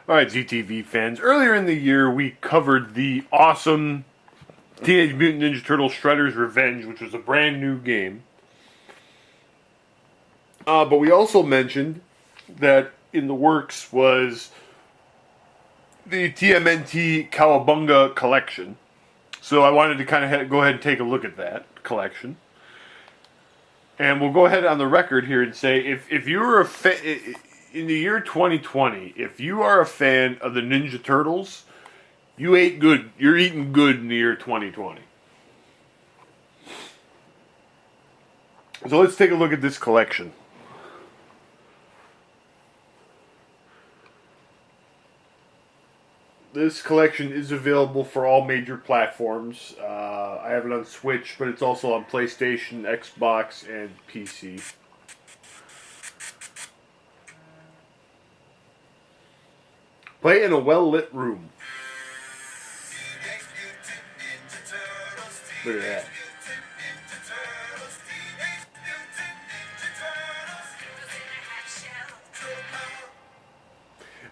Alright, ZTV fans. Earlier in the year, we covered the awesome Teenage Mutant Ninja Turtles Shredder's Revenge, which was a brand new game. But we also mentioned that in the works was the TMNT Cowabunga Collection. So I wanted to kind of go ahead and take a look at that collection. And we'll go ahead on the record here and say, if you're in the year 2020, if you are a fan of the Ninja Turtles, you ate good. You're eating good in the year 2020. So let's take a look at this collection. This collection is available for all major platforms. I have it on Switch, but it's also on PlayStation, Xbox, and PC. Play in a well-lit room. Look at that.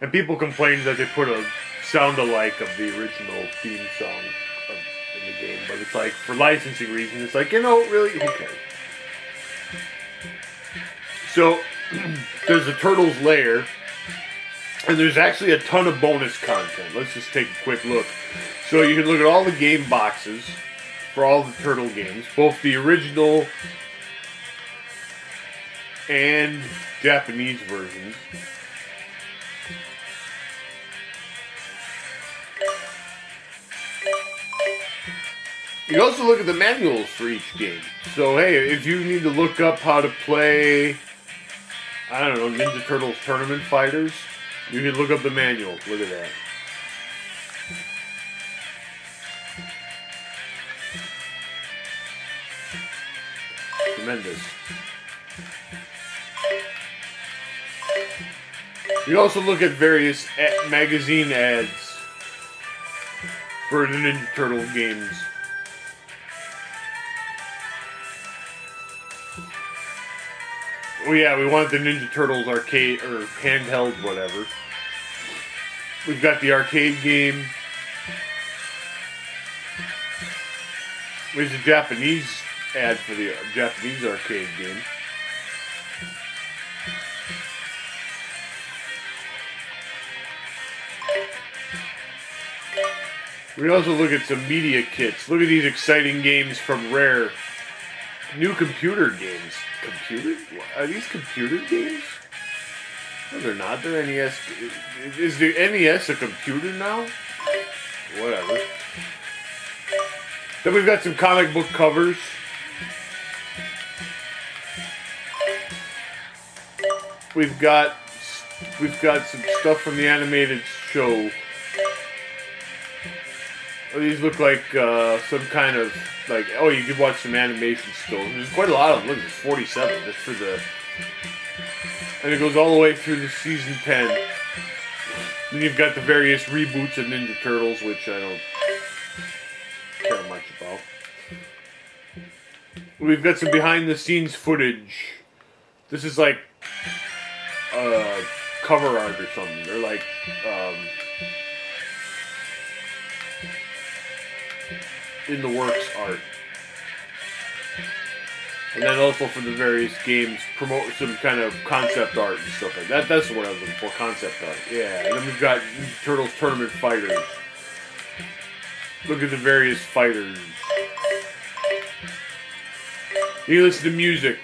And people complain that they put a sound-alike of the original theme song in the game, but it's like, for licensing reasons, it's like, really, who cares? So, there's a Turtles lair, and there's actually a ton of bonus content. Let's just take a quick look. So you can look at all the game boxes for all the Turtle games, both the original and Japanese versions. You can also look at the manuals for each game. So, hey, if you need to look up how to play, I don't know, Ninja Turtles Tournament Fighters, you can look up the manual. Look at that. Tremendous. You can also look at various magazine ads for the Ninja Turtle games. Oh yeah, we want the Ninja Turtles arcade, or handheld, whatever. We've got the arcade game. There's a Japanese ad for the Japanese arcade game. We can also look at some media kits. Look at these exciting games from Rare. New computer games. Computer? Are these computer games? No, they're not. They're NES. Is the NES a computer now? Whatever. Then we've got some comic book covers. We've got some stuff from the animated show. Oh, these look like some kind of, like, oh, you could watch some animation still. There's quite a lot of them. Look, it's 47 just for the... And it goes all the way through the season 10. Then you've got the various reboots of Ninja Turtles, which I don't care much about. We've got some behind-the-scenes footage. This is like cover art or something. Or like... in the works art. And then also for the various games, promote some kind of concept art and stuff like that. That's what I was looking for, concept art. Yeah, and then we've got Turtles Tournament Fighters. Look at the various fighters. You listen to music.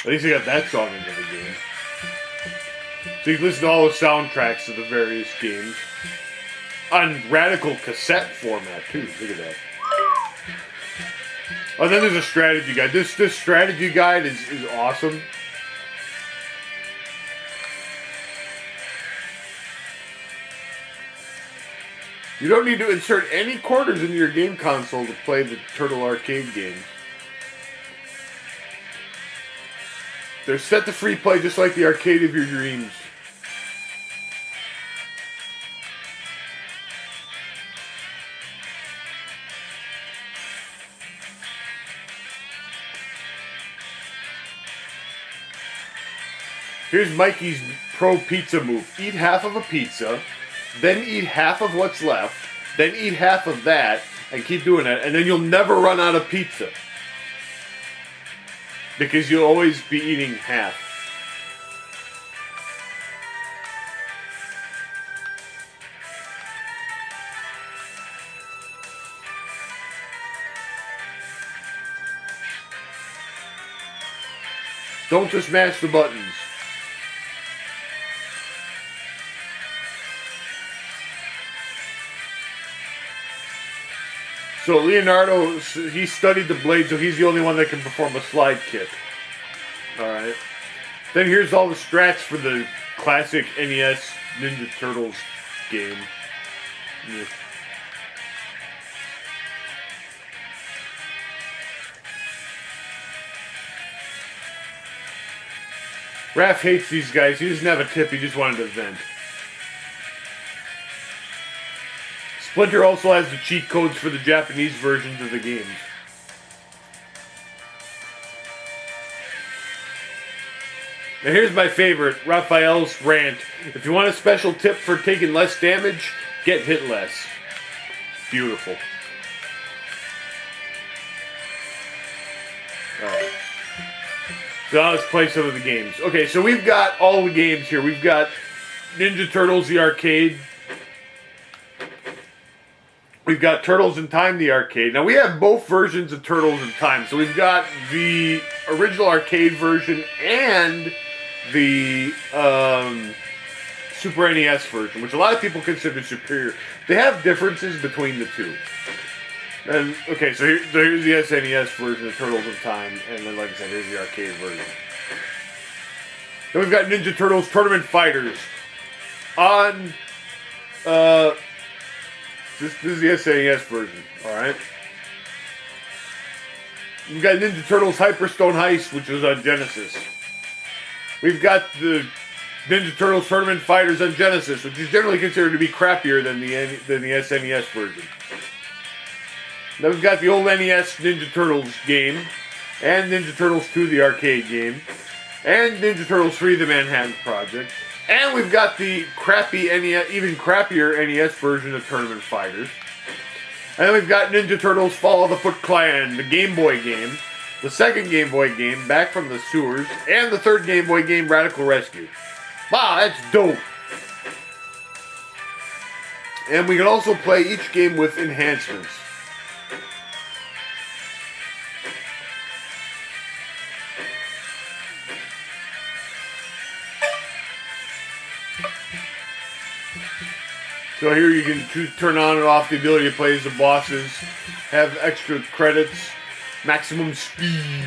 At least you got that song into the game. So you can listen to all the soundtracks of the various games. On radical cassette format, too. Look at that. Oh, and then there's a strategy guide. This strategy guide is awesome. You don't need to insert any quarters into your game console to play the Turtle Arcade games. They're set to free play just like the arcade of your dreams. Here's Mikey's pro pizza move. Eat half of a pizza, then eat half of what's left, then eat half of that, and keep doing that, and then you'll never run out of pizza. Because you'll always be eating half. Don't just mash the buttons. So Leonardo, he studied the blade, so he's the only one that can perform a slide kick. Alright. Then here's all the strats for the classic NES Ninja Turtles game. Yeah. Raph hates these guys. He doesn't have a tip, he just wanted to vent. Splinter also has the cheat codes for the Japanese versions of the games. Now here's my favorite, Raphael's rant. If you want a special tip for taking less damage, get hit less. Beautiful. Alright. So now let's play some of the games. Okay, so we've got all the games here. We've got Ninja Turtles, the arcade. We've got Turtles in Time, the arcade. Now, we have both versions of Turtles in Time. So we've got the original arcade version and the Super NES version, which a lot of people consider superior. They have differences between the two. And, okay, so here's the SNES version of Turtles in Time. And then, like I said, here's the arcade version. Then we've got Ninja Turtles Tournament Fighters. On, This is the SNES version, alright? We've got Ninja Turtles Hyperstone Heist, which was on Genesis. We've got the Ninja Turtles Tournament Fighters on Genesis, which is generally considered to be crappier than the SNES version. Then we've got the old NES Ninja Turtles game, and Ninja Turtles 2, the arcade game, and Ninja Turtles 3, the Manhattan Project. And we've got the crappy NES, even crappier NES version of Tournament Fighters. And then we've got Ninja Turtles Fall of the Foot Clan, the Game Boy game, the second Game Boy game, Back from the Sewers, and the third Game Boy game, Radical Rescue. Wow, that's dope. And we can also play each game with enhancements. So here you can turn on and off the ability to play as the bosses, have extra credits, maximum speed.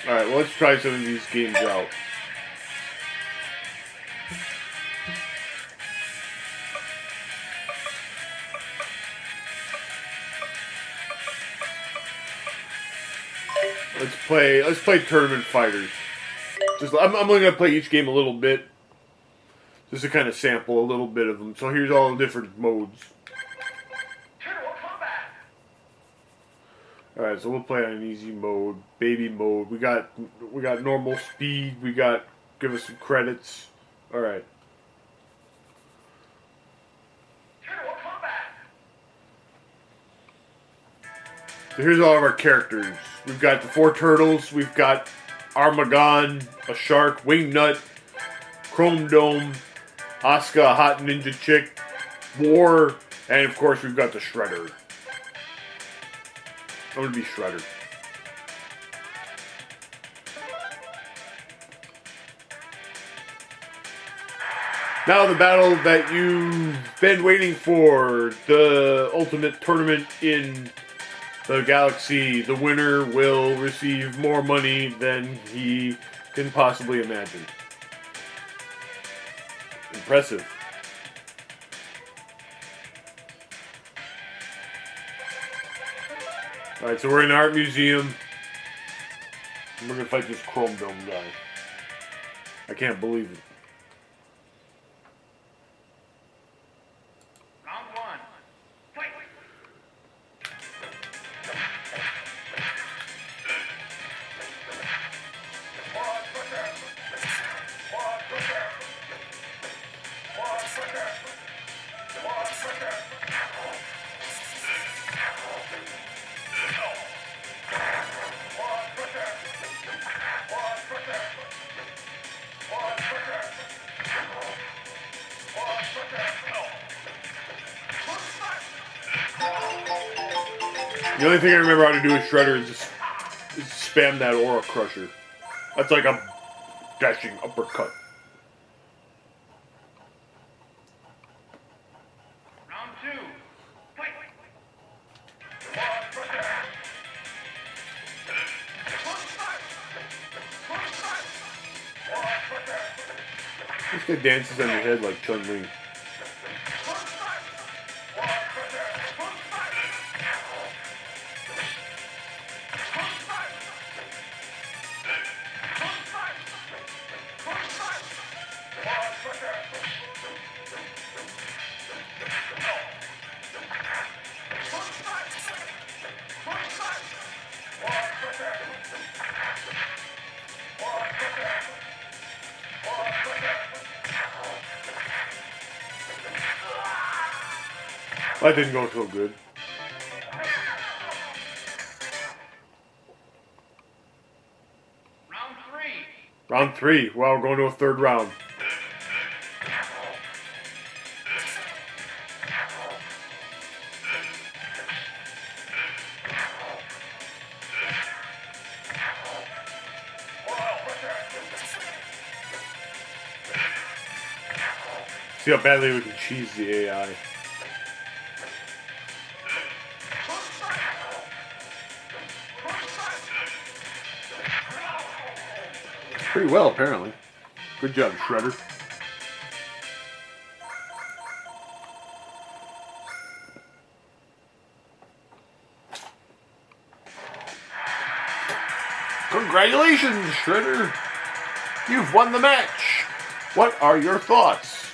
Alright, well, let's try some of these games out. Let's play Tournament Fighters. I'm only going to play each game a little bit, just to kind of sample a little bit of them. So here's all the different modes. Alright, so we'll play on an easy mode, baby mode. We got normal speed. We got give us some credits. Alright. So here's all of our characters. We've got the 4 turtles. We've got Armagon, a shark, Wingnut, Chrome Dome, Asuka, a hot ninja chick, War, and of course we've got the Shredder. I'm gonna be Shredder. Now the battle that you've been waiting for, the ultimate tournament in the galaxy. The winner will receive more money than he can possibly imagine. impressive. Alright, so we're in an art museum. And we're gonna fight this chrome dome guy. I can't believe it. Round one. Fight! The only thing I remember how to do with Shredder is just spam that Aura Crusher. That's like a dashing uppercut. Round two. Fight! This guy dances on your head like Chun-Li. That didn't go so good. Round three. Round three. Wow, we're going to a third round. See how badly we can cheese the AI. Pretty well, apparently. Good job, Shredder. Congratulations, Shredder! You've won the match! What are your thoughts?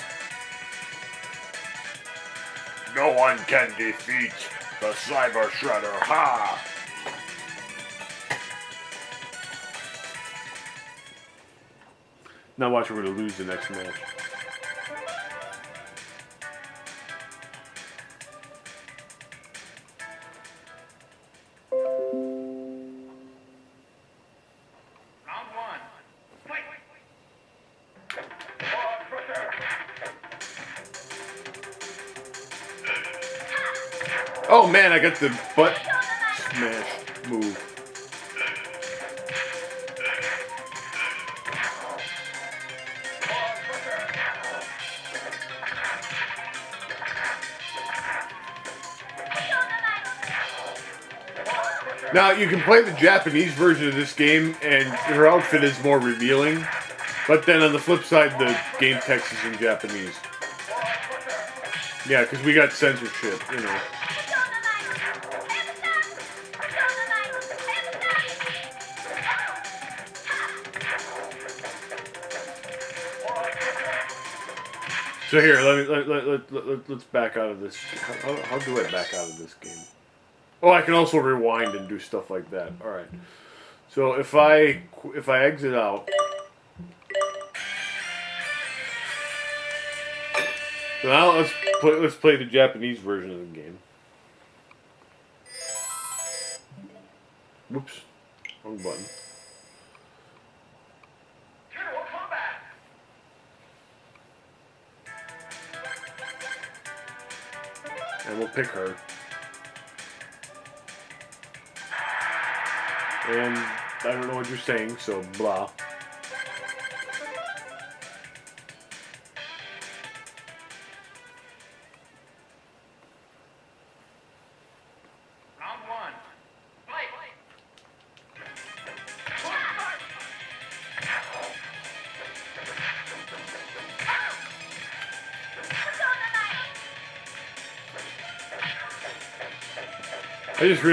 No one can defeat the Cyber Shredder, ha! Now watch, we're going to lose the next match. Round one. Fight! Oh man, I got the butt smash move. Now, you can play the Japanese version of this game, and her outfit is more revealing. But then on the flip side, the game text is in Japanese. Yeah, because we got censorship, you know. So here, let's back out of this. How do I back out of this game? Oh, I can also rewind and do stuff like that. All right. So if I exit out, so now let's play the Japanese version of the game. Whoops, wrong button. General combat! And we'll pick her. And I don't know what you're saying, so blah. Round one. Fight! I just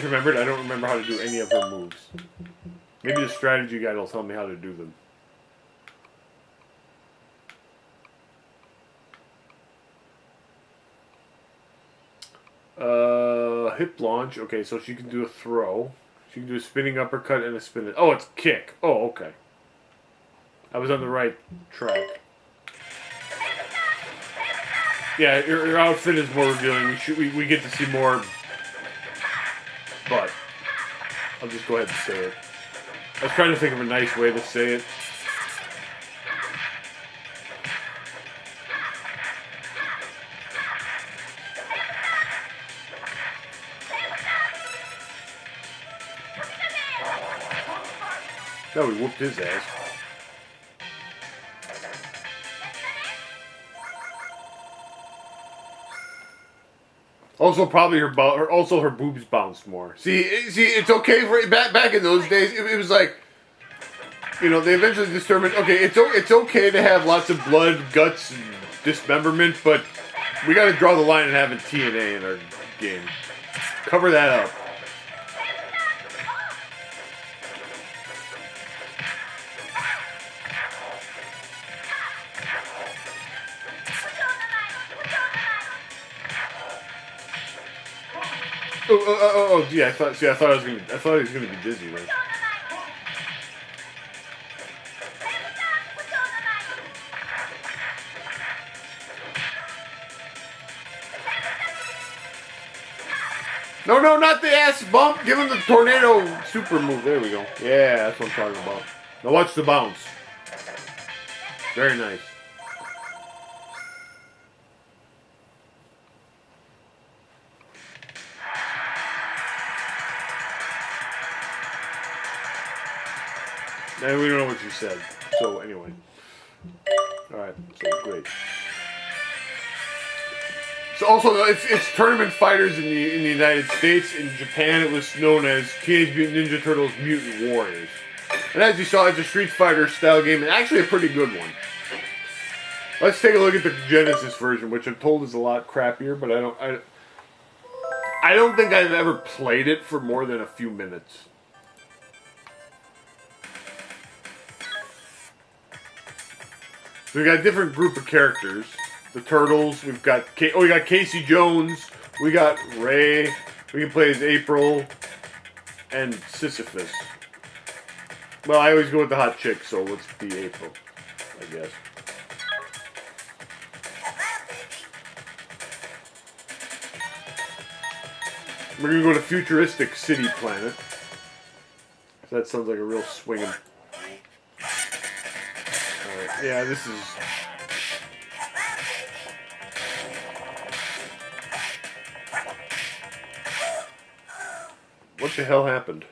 remembered I don't remember how to do any of her moves. Maybe the strategy guide will tell me how to do them. Hip launch. Okay, so she can do a throw. She can do a spinning uppercut and a spin. Oh, it's kick. Oh, okay. I was on the right track. Yeah, your outfit is more revealing. We get to see more. But I'll just go ahead and say it. I was trying to think of a nice way to say it. No, we whooped his ass. Also, probably her boobs bounced more. See, it's okay for back in those days. It was like, you know, they eventually determined, okay, it's okay to have lots of blood, guts, and dismemberment, but we got to draw the line and having TNA in our game. Cover that up. Oh, yeah. I thought he was gonna be dizzy. Right? No, not the ass bump. Give him the tornado super move. There we go. Yeah, that's what I'm talking about. Now watch the bounce. Very nice. And we don't know what you said. So anyway. Alright, so great. So also, it's tournament fighters in the United States. In Japan, it was known as Teenage Mutant Ninja Turtles Mutant Warriors. And as you saw, it's a Street Fighter style game, and actually a pretty good one. Let's take a look at the Genesis version, which I'm told is a lot crappier, but I don't think I've ever played it for more than a few minutes. So we got a different group of characters. The Turtles. We got Casey Jones. We got Ray. We can play as April and Sisyphus. Well, I always go with the hot chick, so let's be April, I guess. We're gonna go to Futuristic City Planet. So that sounds like a real swinging. Alright, yeah, this is. What the hell happened?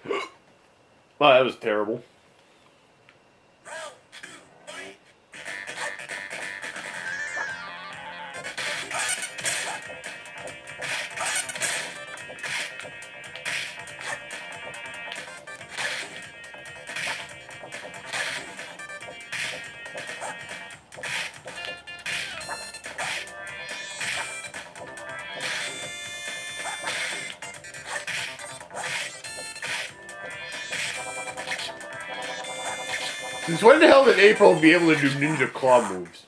Oh, that was terrible. Since when the hell did April be able to do ninja claw moves?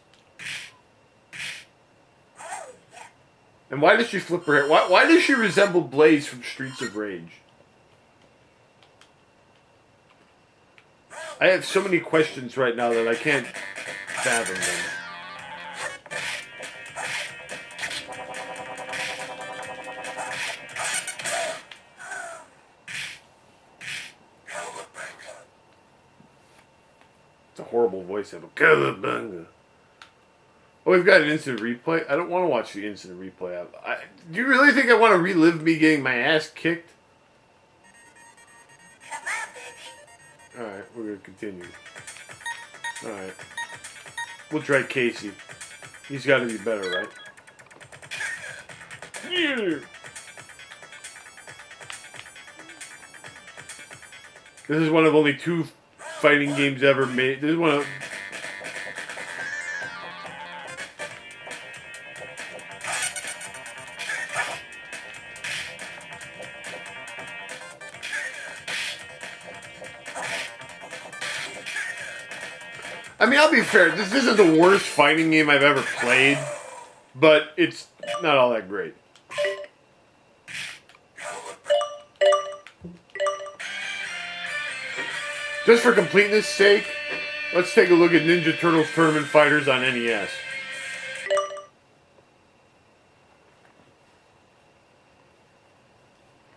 And why does she flip her hair? Why does she resemble Blaze from Streets of Rage? I have so many questions right now that I can't fathom them. It's a horrible voice. Cowabunga. Oh, we've got an instant replay? I don't want to watch the instant replay. Do you really think I want to relive me getting my ass kicked? Alright, we're going to continue. Alright. We'll try Casey. He's got to be better, right? Yeah. This is one of only 2 fighting games ever made. This is one of... I mean, I'll be fair. This isn't the worst fighting game I've ever played, but it's not all that great. Just for completeness' sake, let's take a look at Ninja Turtles Tournament Fighters on NES.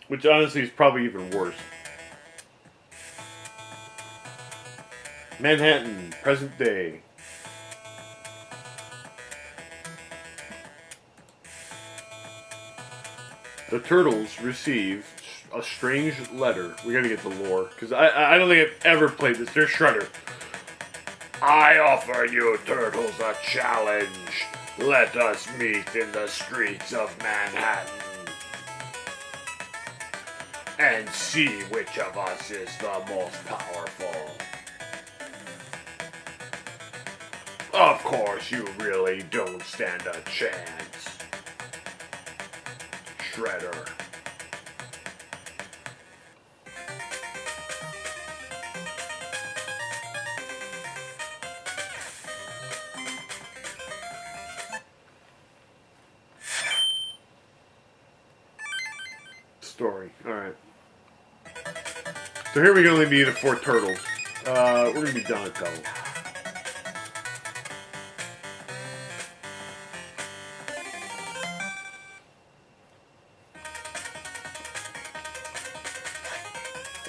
Which honestly is probably even worse. Manhattan, present day. The Turtles receive a strange letter. We gotta get the lore, because I don't think I've ever played this. They're Shredder. I offer you Turtles a challenge. Let us meet in the streets of Manhattan and see which of us is the most powerful. Of course, you really don't stand a chance. Shredder. Story. Alright. So here we can only be the 4 turtles. We're gonna be Donatello.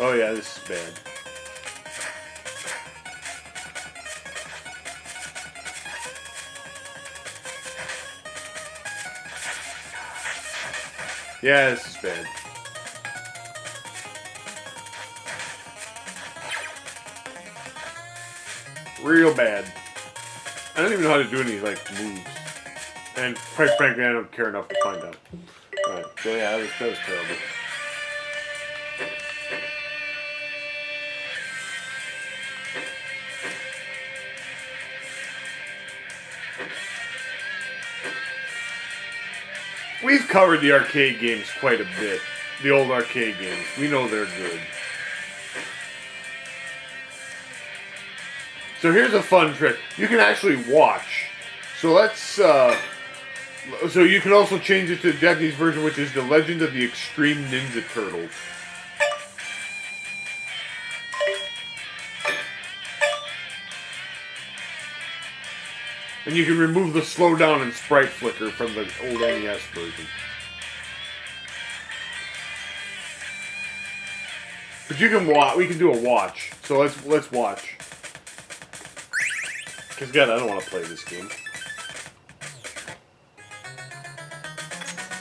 Oh yeah, this is bad. Yeah, this is bad. Real bad. I don't even know how to do any like moves. And quite frankly, I don't care enough to find out. Alright, so yeah, that was terrible. We've covered the arcade games quite a bit. The old arcade games. We know they're good. So here's a fun trick. You can actually watch. So let's, so you can also change it to the Japanese version, which is The Legend of the Extreme Ninja Turtles. And you can remove the slowdown and sprite flicker from the old NES version. But you can watch. We can do a watch. So let's watch. Because God, I don't want to play this game.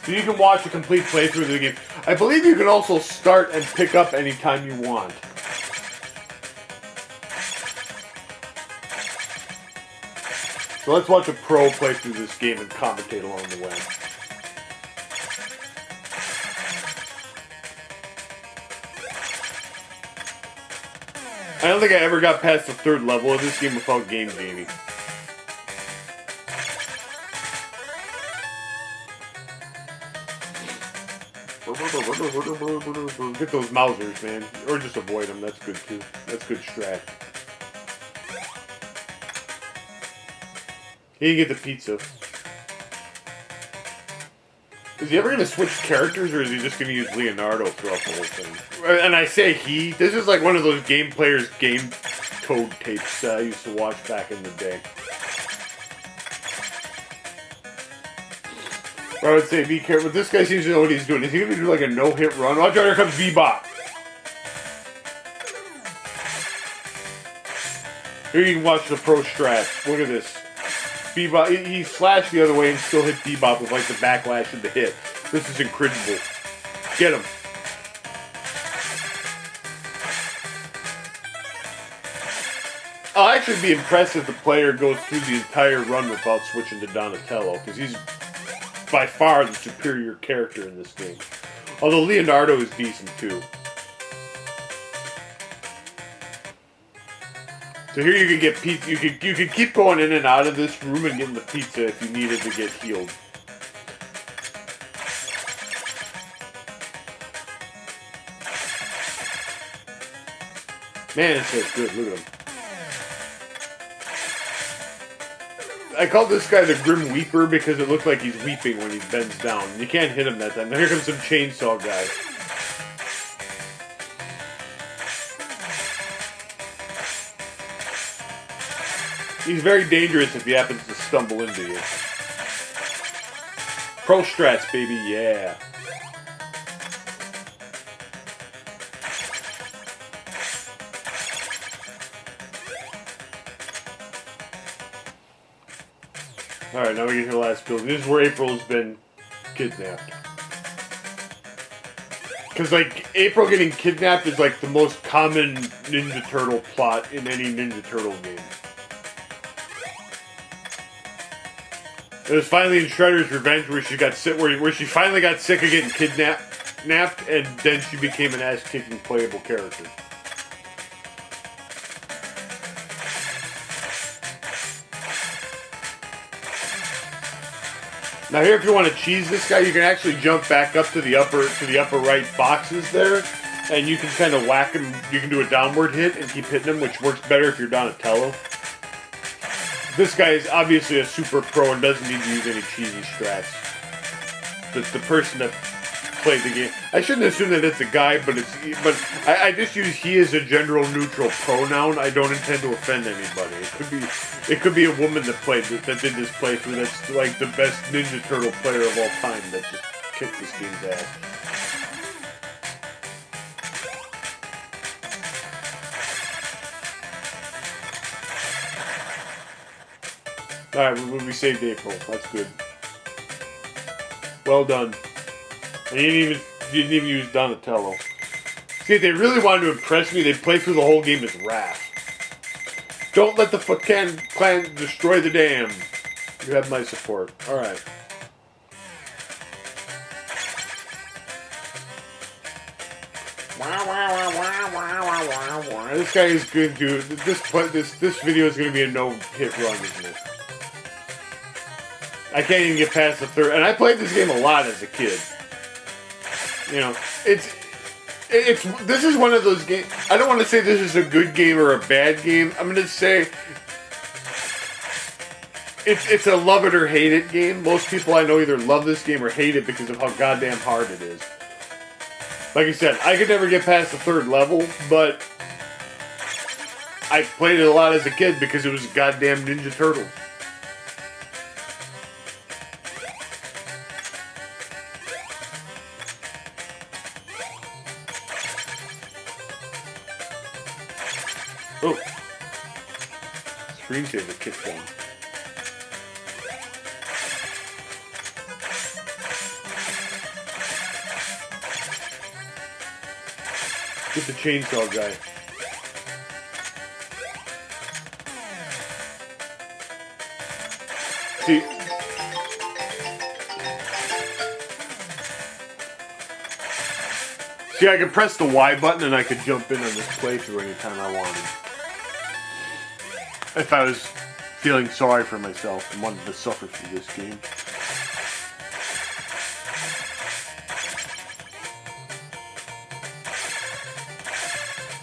So you can watch a complete playthrough of the game. I believe you can also start and pick up anytime you want. So let's watch a pro play through this game and commentate along the way. I don't think I ever got past the 3rd level of this game without game gaming. Get those Mausers, man. Or just avoid them, that's good too. That's good strat. He can get the pizza. Is he ever going to switch characters, or is he just going to use Leonardo throughout the whole thing? And I say he. This is like one of those game players' game code tapes that I used to watch back in the day. I would say be careful. This guy seems to know what he's doing. Is he going to do like a no-hit run? Watch out, here comes Bebop. Here you can watch the pro strat. Look at this. Bebop, he slashed the other way and still hit Bebop with like the backlash of the hit. This is incredible. Get him. I'll actually be impressed if the player goes through the entire run without switching to Donatello, because he's by far the superior character in this game. Although Leonardo is decent too. So here you can get pizza. You could keep going in and out of this room and getting the pizza if you needed to get healed. Man, it says good. Look at him. I called this guy the Grim Weeper because it looked like he's weeping when he bends down. You can't hit him that time. Now here comes some chainsaw guy. He's very dangerous if he happens to stumble into you. Pro strats, baby, yeah. Alright, now we get to the last building. This is where April's been kidnapped. Because, like, April getting kidnapped is, like, the most common Ninja Turtle plot in any Ninja Turtle game. It was finally in Shredder's Revenge where she got sick, where she finally got sick of getting kidnapped, and then she became an ass-kicking playable character. Now here, if you want to cheese this guy, you can actually jump back up to the upper right boxes there, and you can kind of whack him. You can do a downward hit and keep hitting him, which works better if you're Donatello. This guy is obviously a super pro and doesn't need to use any cheesy strats. The person that played the game. I shouldn't assume that it's a guy, but I just use he as a general neutral pronoun. I don't intend to offend anybody. It could be a woman that did this playthrough that's like the best Ninja Turtle player of all time that just kicked this game's ass. Alright, we saved April. That's good. Well done. And you didn't even use Donatello. See, if they really wanted to impress me, they'd play through the whole game as Wrath. Don't let the Foot Clan destroy the dam. You have my support. Alright. This guy is good, dude. This video is going to be a no-hit run, isn't it? I can't even get past the third. And I played this game a lot as a kid. You know, this is one of those games. I don't want to say this is a good game or a bad game. I'm going to say it's a love it or hate it game. Most people I know either love this game or hate it because of how goddamn hard it is. Like I said, I could never get past the third level, but I played it a lot as a kid because it was goddamn Ninja Turtles. Oh. Screensaver kicked down. Get the chainsaw guy. See, I could press the Y button and I could jump in on this playthrough anytime I wanted. If I was feeling sorry for myself and wanted to suffer through this game.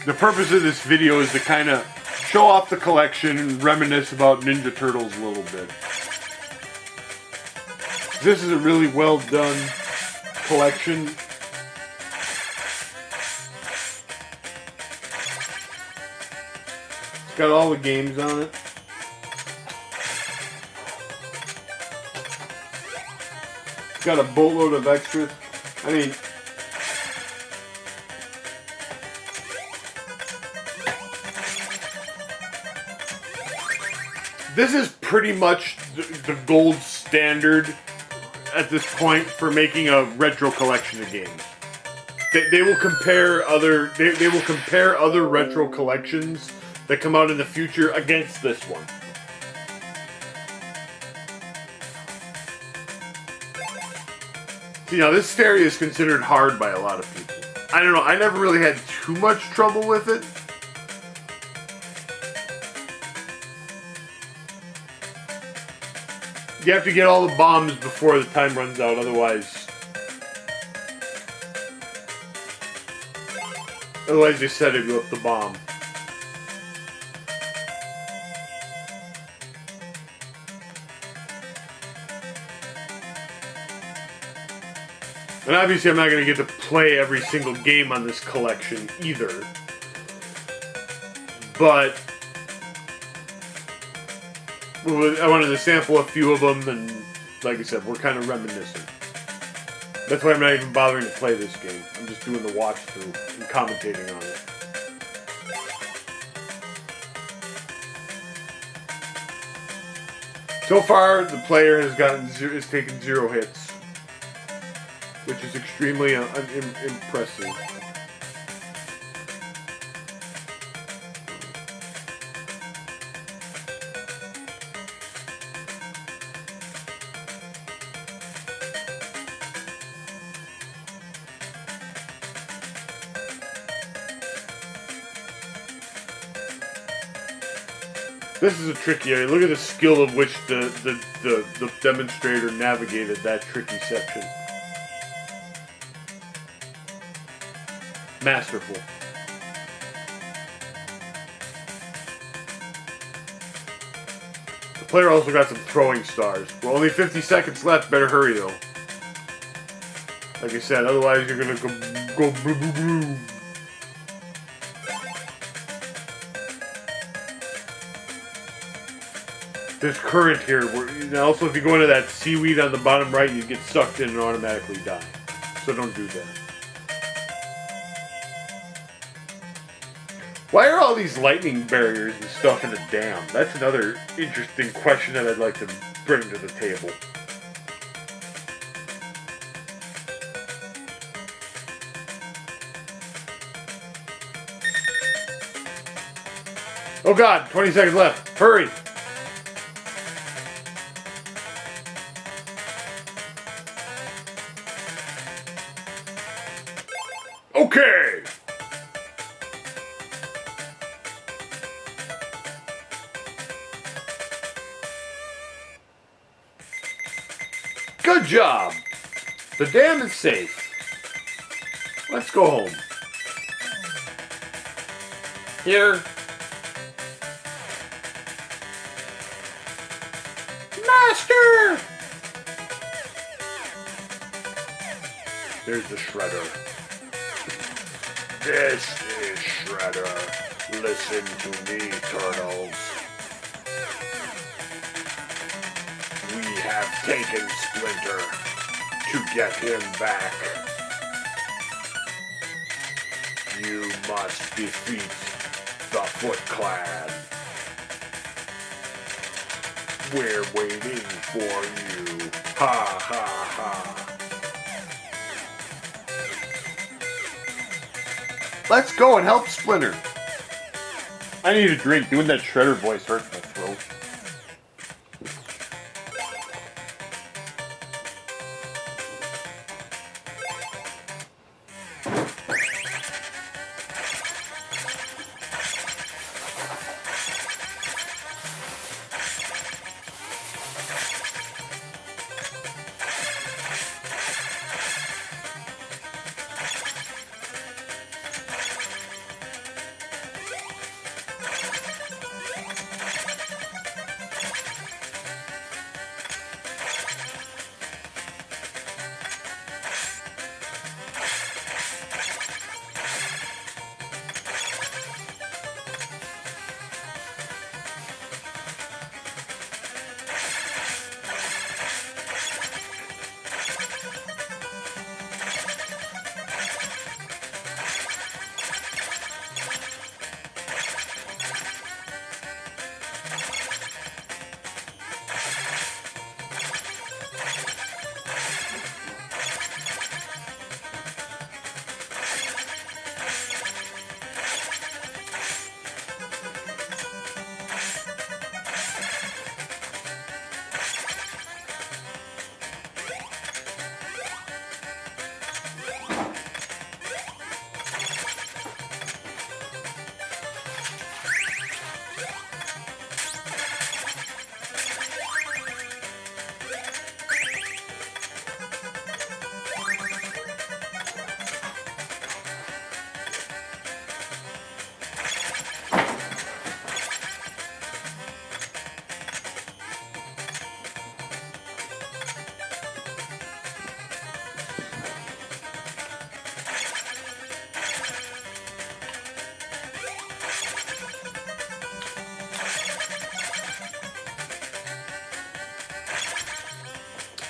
The purpose of this video is to kind of show off the collection and reminisce about Ninja Turtles a little bit. This is a really well done collection. It's got all the games on it. It's got a boatload of extras. I mean, this is pretty much the gold standard at this point for making a retro collection of games. They will compare other retro collections that come out in the future against this one. You know, this stereo is considered hard by a lot of people. I don't know, I never really had too much trouble with it. You have to get all the bombs before the time runs out, otherwise they set you up the bomb. And obviously I'm not going to get to play every single game on this collection either. But I wanted to sample a few of them, and like I said, we're kind of reminiscing. That's why I'm not even bothering to play this game. I'm just doing the watch through and commentating on it. So far, the player has taken 0 hits, which is extremely impressive. This is a tricky area. Look at the skill of which the demonstrator navigated that tricky section. Masterful. The player also got some throwing stars. Well, only 50 seconds left. Better hurry, though. Like I said, otherwise you're gonna go boo boo boo. There's current here. Also, if you go into that seaweed on the bottom right, you get sucked in and automatically die. So don't do that. Why are all these lightning barriers and stuff in a dam? That's another interesting question that I'd like to bring to the table. Oh God, 20 seconds left. Hurry. Okay. Good job. The dam is safe. Let's go home. Here. Master! There's the shredder. This is Shredder. Listen to me, turtles. We have taken Splinter to get him back. You must defeat the Foot Clan. We're waiting for you. Ha ha ha. Let's go and help Splinter. I need a drink. Doing that Shredder voice hurts my throat.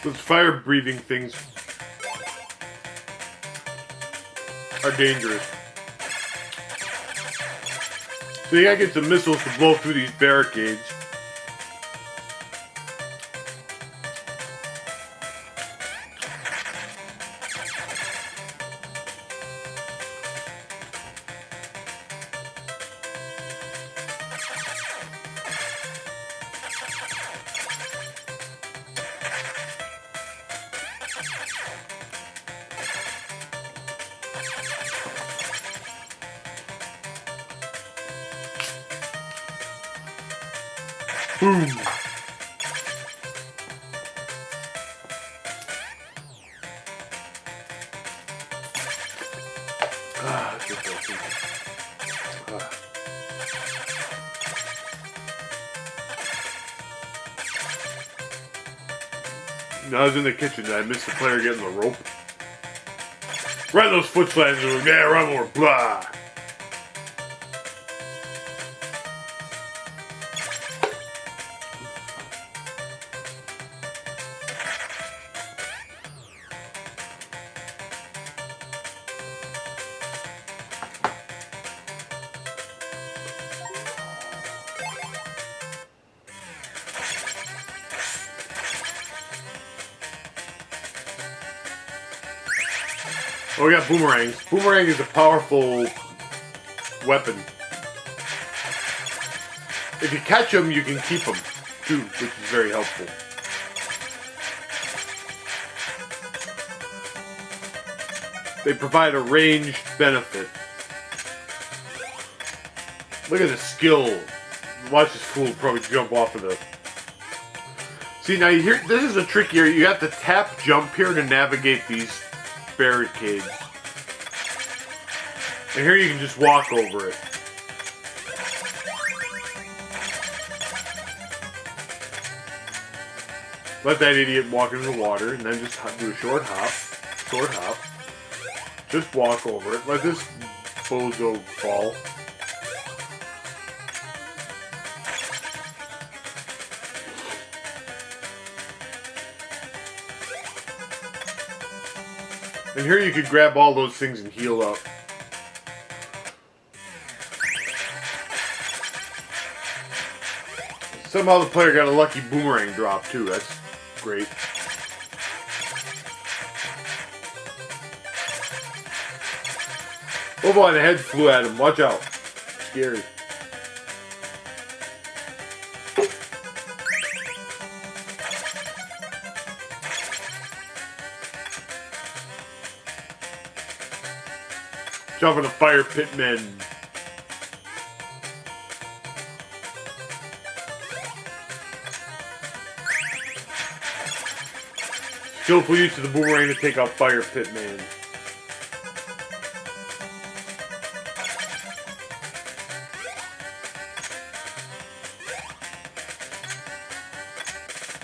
Those fire-breathing things are dangerous. So you gotta get some missiles to blow through these barricades. Boom. That's just awesome. I was in the kitchen and I missed the player getting the rope. Run those foot slams and yeah, run more, blah. Oh, we got boomerangs. Boomerang is a powerful weapon. If you catch them, you can keep them, too, which is very helpful. They provide a ranged benefit. Look at the skill. Watch this fool probably jump off of the... See, now here, this is a trick here. You have to tap jump here to navigate these barricades. And here you can just walk over it. Let that idiot walk into the water and then just do a short hop. Just walk over it. Let this bozo fall. And here you could grab all those things and heal up. Somehow the player got a lucky boomerang drop too. That's great. Oh boy, the head flew at him. Watch out. Scary. Jumping the fire pit men. Skillful use of the boomerang to take out fire pit man.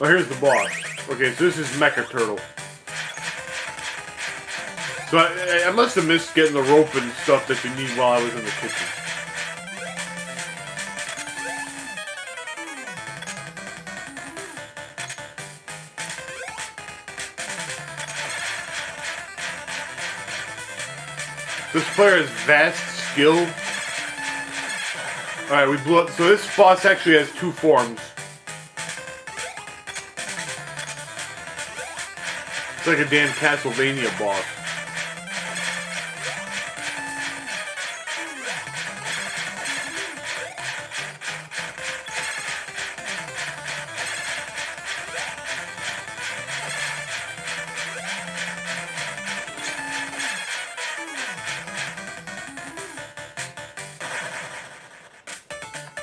Oh, here's the boss. Okay, so this is Mecha Turtle. So I must have missed getting the rope and stuff that you need while I was in the kitchen. This player has vast skill. Alright, we blew up. So this boss actually has two forms. It's like a damn Castlevania boss.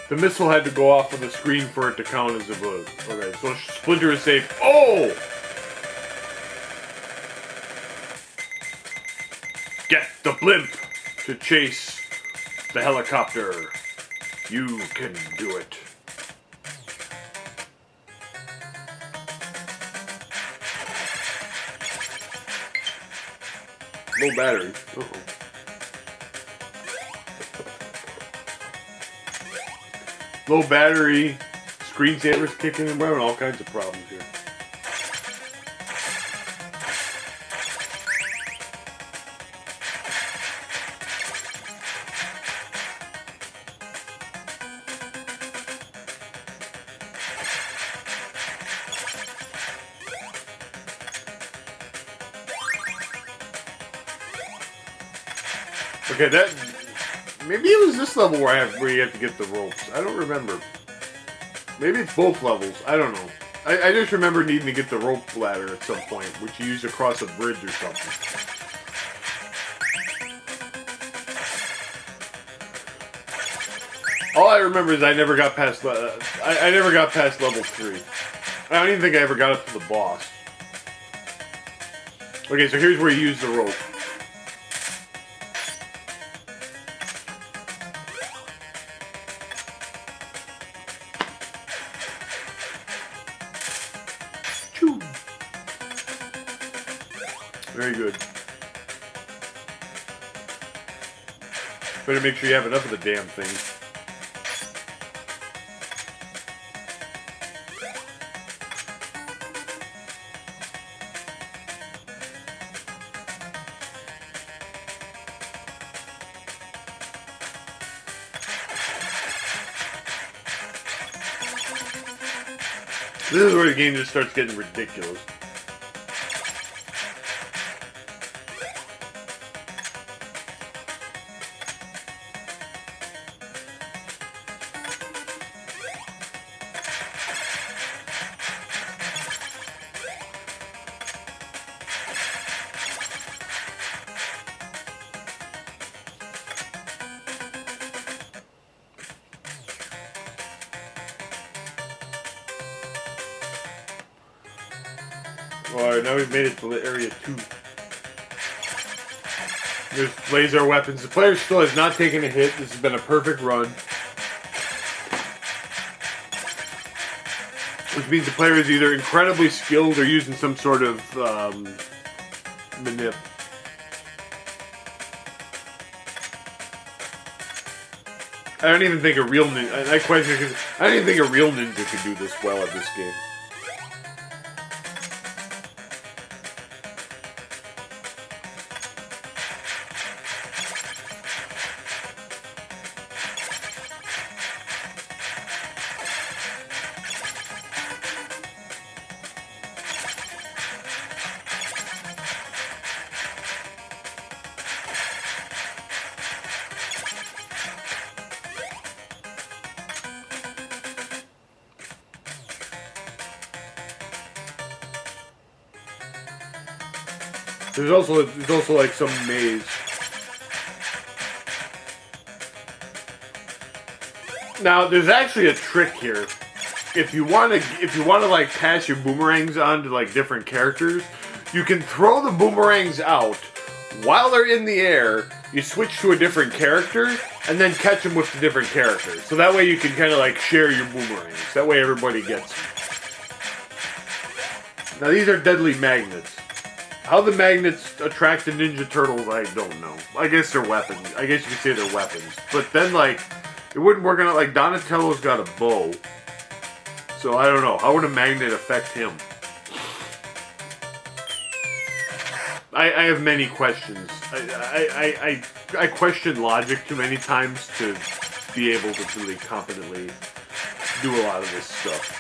The missile had to go off of the screen for it to count as a bullet. Okay, so Splinter is safe. Oh! Get the blimp to chase the helicopter. You can do it. Low battery. Uh-oh. Low battery, screensaver's kicking in, we're having all kinds of problems here. Okay, that maybe it was this level where you have to get the ropes. I don't remember. Maybe it's both levels. I don't know. I just remember needing to get the rope ladder at some point, which you use across a bridge or something. All I remember is I never got past I never got past level 3. I don't even think I ever got up to the boss. Okay, so here's where you use the rope. Choo. Very good. Better make sure you have enough of the damn thing. This is where the game just starts getting ridiculous. Alright, now we've made it to area 2. There's laser weapons. The player still has not taken a hit. This has been a perfect run. Which means the player is either incredibly skilled or using some sort of manip. I don't even think a real ninja. I question because I don't even think a real ninja could do this well at this game. There's also like some maze. Now there's actually a trick here. If you want to like pass your boomerangs on to like different characters, you can throw the boomerangs out while they're in the air. You switch to a different character and then catch them with the different characters. So that way you can kind of like share your boomerangs. That way everybody gets them. Now these are deadly magnets. How the magnets attract the Ninja Turtles, I don't know. I guess they're weapons. I guess you could say they're weapons. But then, like, it wouldn't work on it. Like, Donatello's got a bow. So, I don't know. How would a magnet affect him? I have many questions. I question logic too many times to be able to really competently do a lot of this stuff.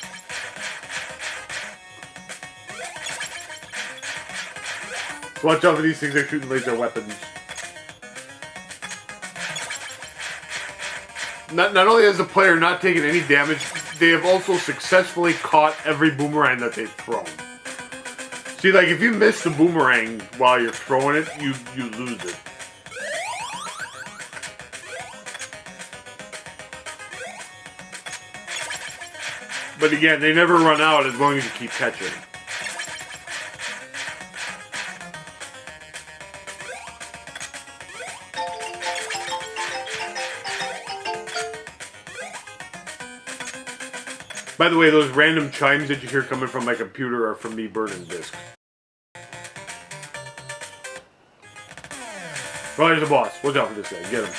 Watch out for these things, they're shooting laser weapons. Not only has the player not taken any damage, they have also successfully caught every boomerang that they've thrown. See, like, if you miss the boomerang while you're throwing it, you lose it. But again, they never run out as long as you keep catching. By the way, those random chimes that you hear coming from my computer are from me burning discs. Oh, there's a boss. Watch out for this guy. Get him.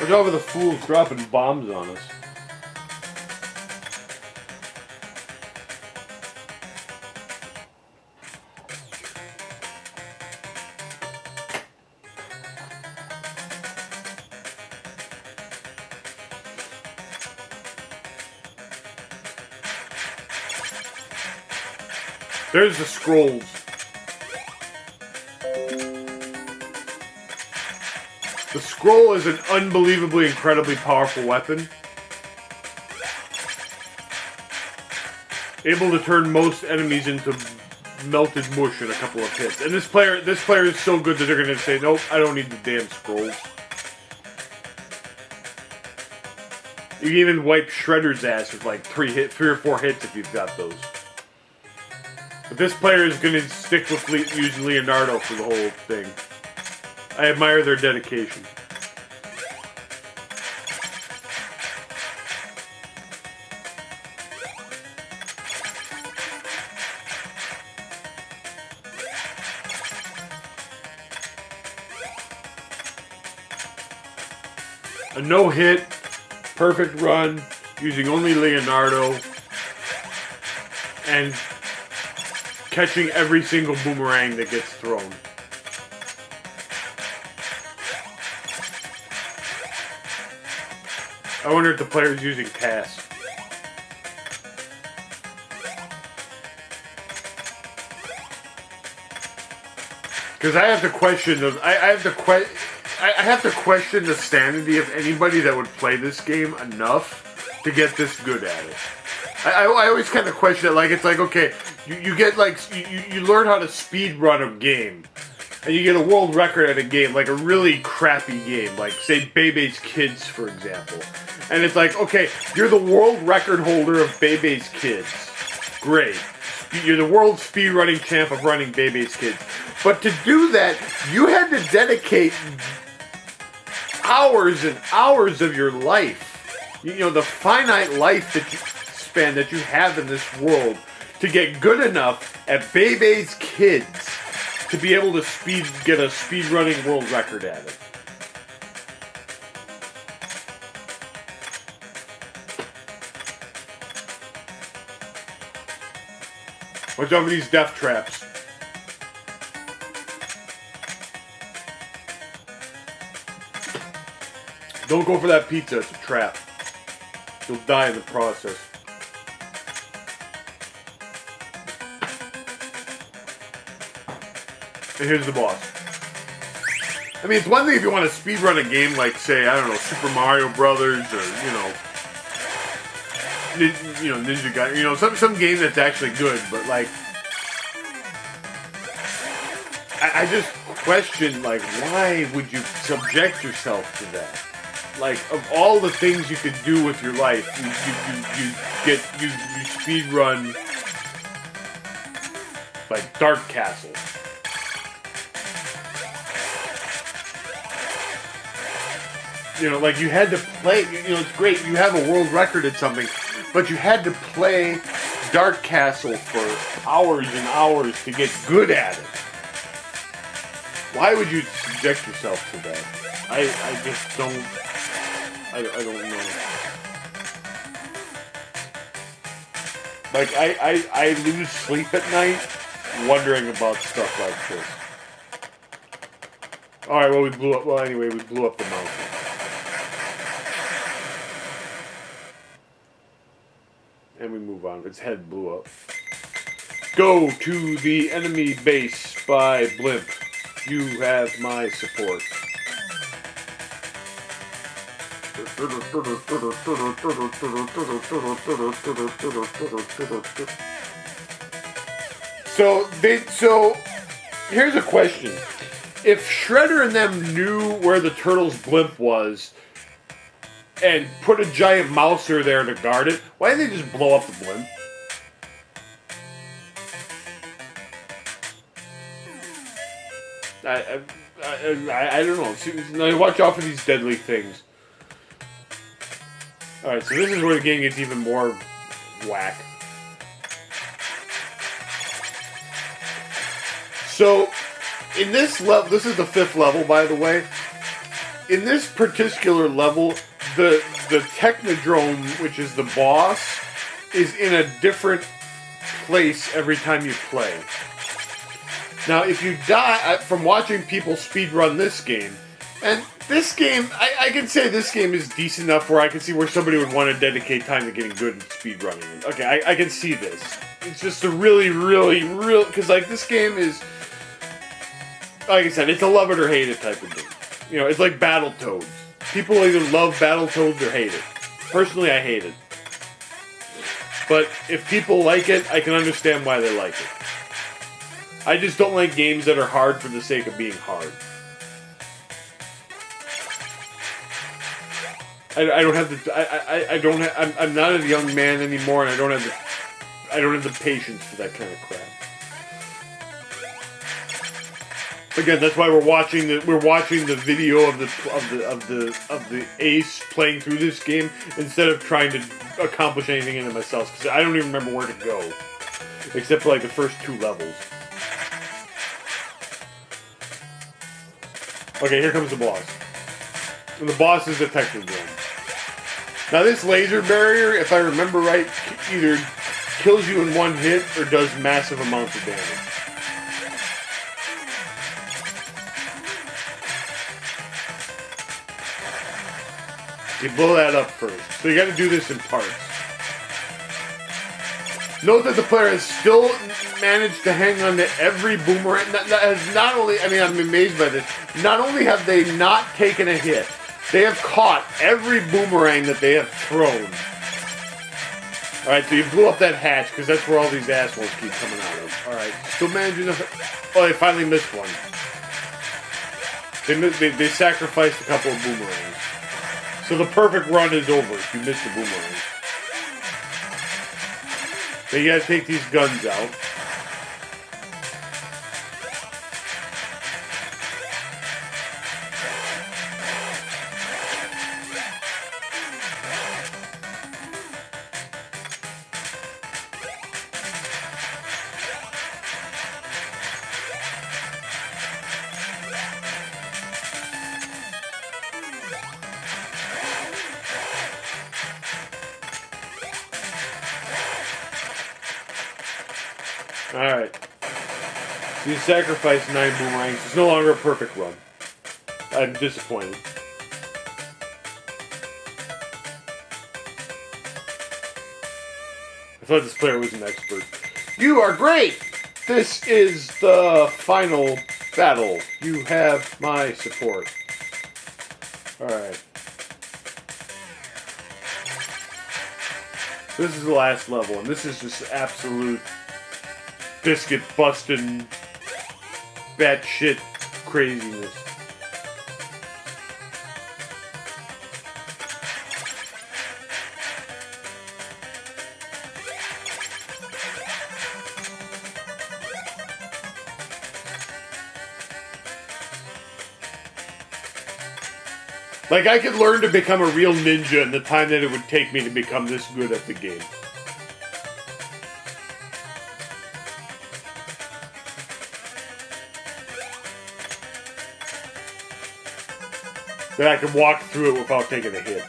Watch out for the fools dropping bombs on us. There's the scrolls. The scroll is an unbelievably, incredibly powerful weapon. Able to turn most enemies into melted mush in a couple of hits. And this player is so good that they're gonna say, nope, I don't need the damn scrolls. You can even wipe Shredder's ass with like 3 or 4 hits if you've got those. But this player is gonna stick with using Leonardo for the whole thing. I admire their dedication. A no-hit, perfect run, using only Leonardo, and catching every single boomerang that gets thrown. I wonder if the player's using TAS. Because I have to question I have to question the sanity of anybody that would play this game enough to get this good at it. I always kind of question it. Like, it's like, okay, you get like you learn how to speed run a game, and you get a world record at a game, like a really crappy game, like say Bebe's Kids, for example. And it's like, okay, you're the world record holder of Bebe's Kids. Great. You're the world speedrunning champ of running Bebe's Kids. But to do that, you had to dedicate hours and hours of your life. You know, the finite life span that you have in this world to get good enough at Bebe's Kids to be able to get a speedrunning world record at it. Watch out for these death traps. Don't go for that pizza, it's a trap. You'll die in the process. And here's the boss. I mean, it's one thing if you want to speedrun a game like, say, I don't know, Super Mario Brothers, or, Ninja Guy, some game that's actually good, but, like, I just question, like, why would you subject yourself to that? Like, of all the things you could do with your life, you speedrun, like, Dark Castle. Like, you had to play, it's great, you have a world record at something, but you had to play Dark Castle for hours and hours to get good at it. Why would you subject yourself to that? I just don't... I don't know. Like, I lose sleep at night wondering about stuff like this. Alright, well, we blew up the mountain. And we move on. Its head blew up. Go to the enemy base by Blimp. You have my support. So here's a question. If Shredder and them knew where the turtle's blimp was and put a giant mouser there to guard it, why didn't they just blow up the blimp? I don't know. Now watch out for these deadly things. Alright, so this is where the game gets even more whack. So, in this level, this is the 5th level, by the way. In this particular level, the Technodrome, which is the boss, is in a different place every time you play. Now, if you die from watching people speedrun this game, and this game, I can say this game is decent enough where I can see where somebody would want to dedicate time to getting good at speedrunning it. Okay, I can see this. it's just a really, because like this game is, like I said, it's a love it or hate it type of game. You know, it's like Battletoads. People either love Battletoads or hate it. Personally, I hate it. But if people like it, I can understand why they like it. I just don't like games that are hard for the sake of being hard. I don't have the I don't have, I'm not a young man anymore, and I don't have the patience for that kind of crap. Again, that's why we're watching the video of the ace playing through this game instead of trying to accomplish anything in it myself, because I don't even remember where to go except for like the first 2 levels. Okay, here comes the boss. And the boss is Detective Drone. Now this laser barrier, if I remember right, either kills you in one hit or does massive amounts of damage. You blow that up first. So you gotta do this in parts. Note that the player has still managed to hang on to every boomerang. Not only, I mean, I'm amazed by this. Not only have they not taken a hit, they have caught every boomerang that they have thrown. Alright, so you blew up that hatch, because that's where all these assholes keep coming out of. Alright, still managing to... Oh, they finally missed one. They sacrificed a couple of boomerangs. So the perfect run is over if you miss the boomerang. So you gotta take these guns out. Alright. You sacrificed 9 boomerangs. It's no longer a perfect run. I'm disappointed. I thought this player was an expert. You are great! This is the final battle. You have my support. Alright. This is the last level, and this is just absolute biscuit busting, batshit craziness. Like, I could learn to become a real ninja in the time that it would take me to become this good at the game. That I can walk through it without taking a hit.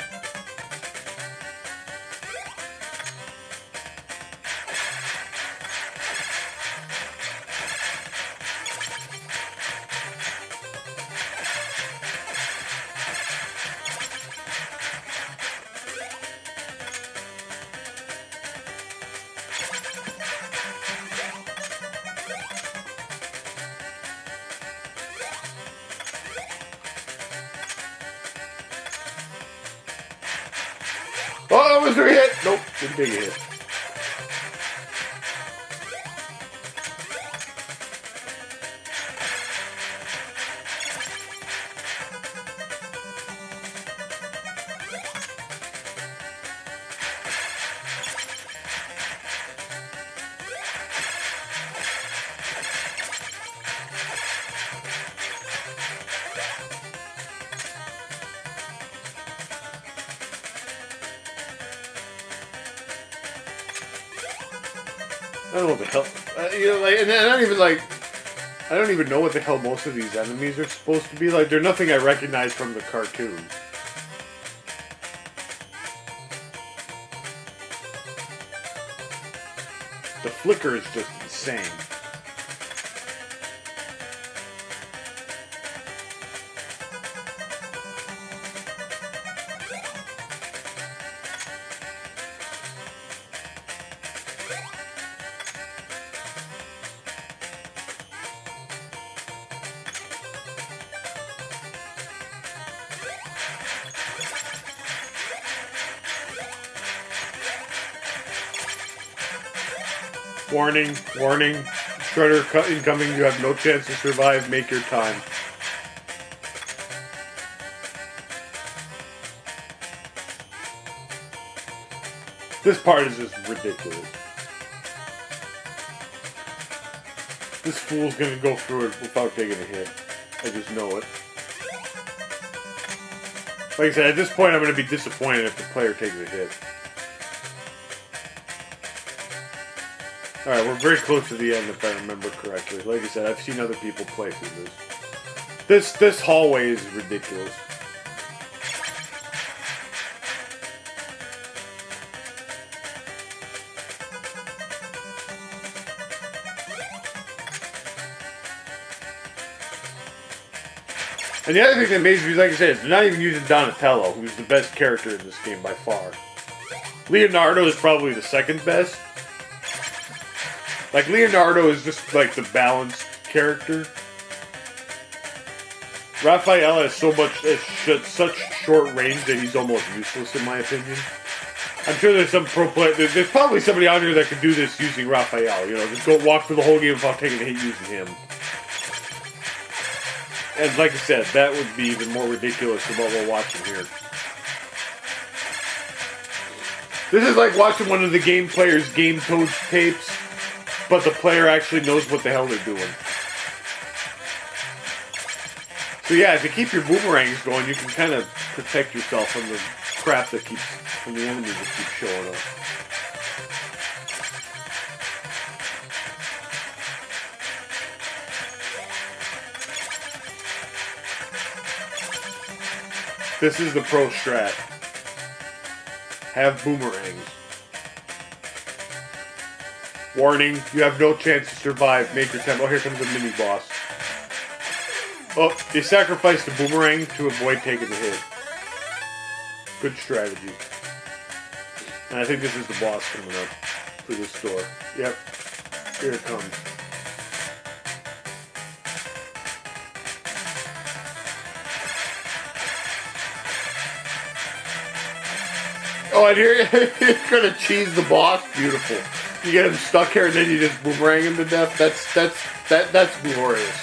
Oh, was there a hit? Nope, didn't take a hit. I don't know what the hell. You know, like, and I don't even like. I don't even know what the hell most of these enemies are supposed to be like. They're nothing I recognize from the cartoon. The flicker is just insane. Warning, warning. Shredder incoming. You have no chance to survive. Make your time. This part is just ridiculous. This fool's gonna go through it without taking a hit. I just know it. Like I said, at this point I'm gonna be disappointed if the player takes a hit. Alright, we're very close to the end if I remember correctly. Like I said, I've seen other people play through this. This hallway is ridiculous. And the other thing that amazes me is, like I said, is they're not even using Donatello, who's the best character in this game by far. Leonardo is probably the second best. Like, Leonardo is just, like, the balanced character. Raphael has such short range that he's almost useless, in my opinion. I'm sure there's some pro player. There's probably somebody out here that could do this using Raphael. You know, just go walk through the whole game without taking a hit using him. And like I said, that would be even more ridiculous than what we're watching here. This is like watching one of the game players' game code tapes, but the player actually knows what the hell they're doing. So yeah, if you keep your boomerangs going, you can kind of protect yourself from the crap that keeps, from the enemies that keep showing up. This is the pro strat. Have boomerangs. Warning, you have no chance to survive. Make your time. Oh, here comes a mini boss. Oh, you sacrificed the boomerang to avoid taking the hit. Good strategy. And I think this is the boss coming up for this door. Yep. Here it comes. Oh, and here you're gonna cheese the boss. Beautiful. You get him stuck here, and then you just boomerang him to death. That's glorious.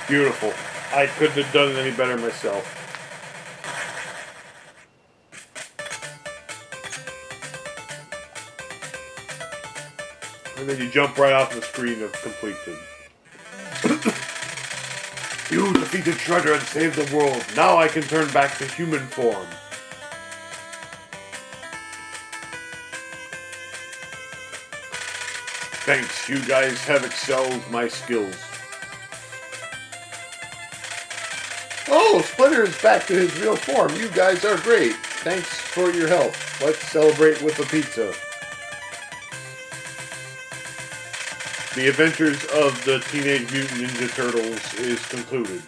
Beautiful. I couldn't have done it any better myself. And then you jump right off the screen of completed. You defeated Shredder and saved the world. Now I can turn back to human form. Thanks, you guys have excelled my skills. Oh, Splinter is back to his real form. You guys are great. Thanks for your help. Let's celebrate with a pizza. The Adventures of the Teenage Mutant Ninja Turtles is concluded.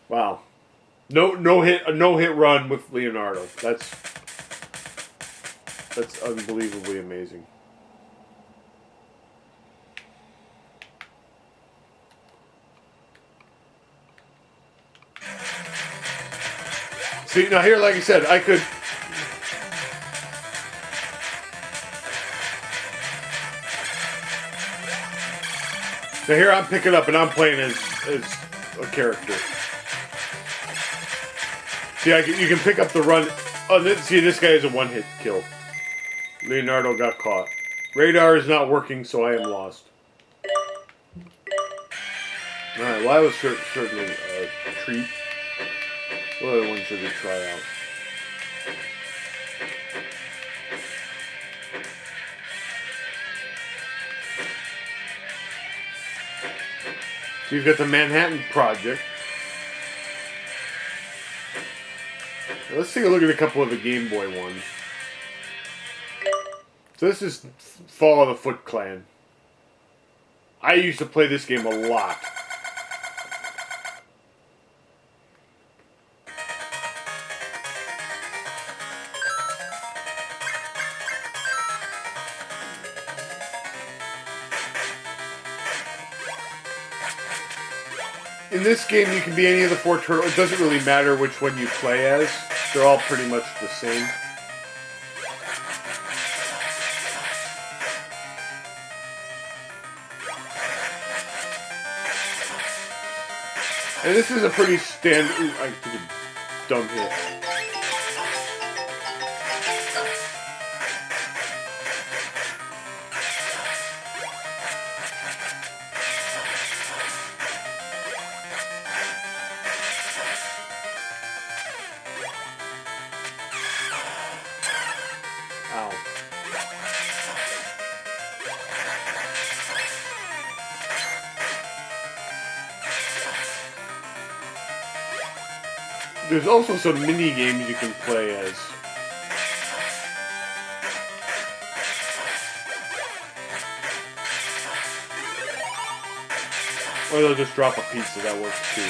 Wow. No hit run with Leonardo. That's unbelievably amazing. See, now here, like I said, I could... Now here I'm picking up and I'm playing as a character. See, you can pick up the run... Oh, see, this guy is a one-hit kill. Leonardo got caught. Radar is not working, so I am lost. Alright, well, that was certainly a treat. What other ones should we try out? So you've got the Manhattan Project. Now let's take a look at a couple of the Game Boy ones. So this is Fall of the Foot Clan. I used to play this game a lot. In this game, you can be any of the 4 turtles. It doesn't really matter which one you play as. They're all pretty much the same. And this is a pretty standard... Ooh, I took a dumb hit. Ow. There's also some mini games you can play as. Or they'll just drop a pizza, that works too.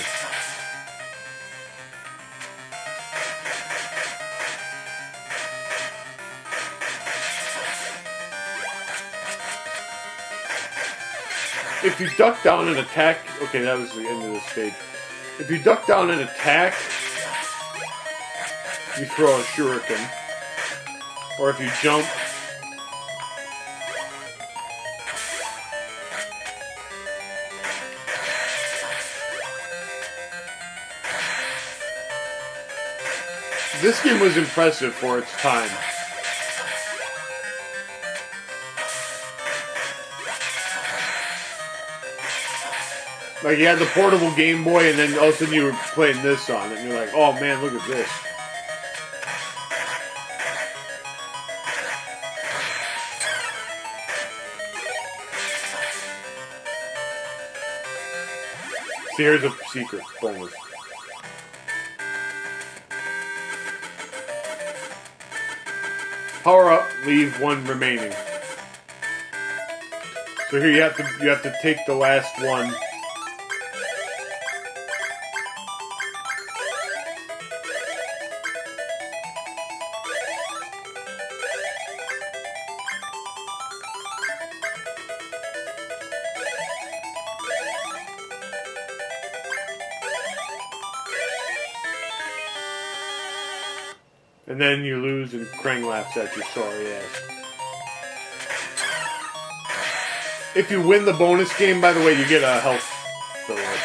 If you duck down and attack... Okay, that was the end of the stage. If you duck down and attack, you throw a shuriken. Or if you jump... This game was impressive for its time. Like, you had the portable Game Boy, and then all of a sudden you were playing this on it, and you're like, oh man, look at this. See, here's a secret bonus. Power up, leave 1 remaining. So here you have to take the last one. And then you lose and Krang laughs at your sorry ass. If you win the bonus game, by the way, you get a health fill up.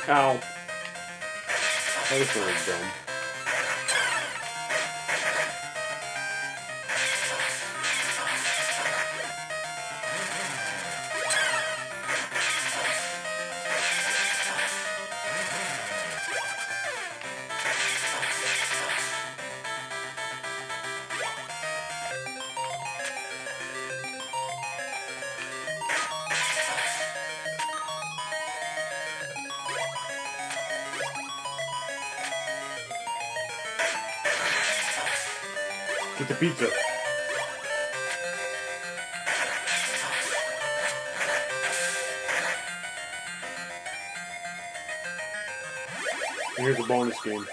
Ow. That was really dumb. Get the pizza. Here's a bonus game.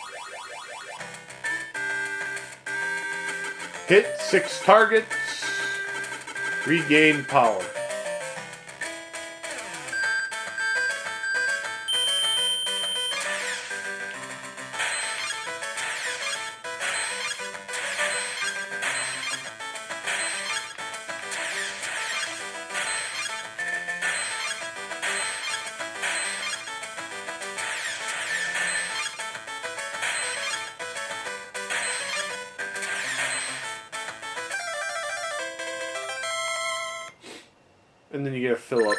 Hit 6 targets. Regain power. and then you get a fill up.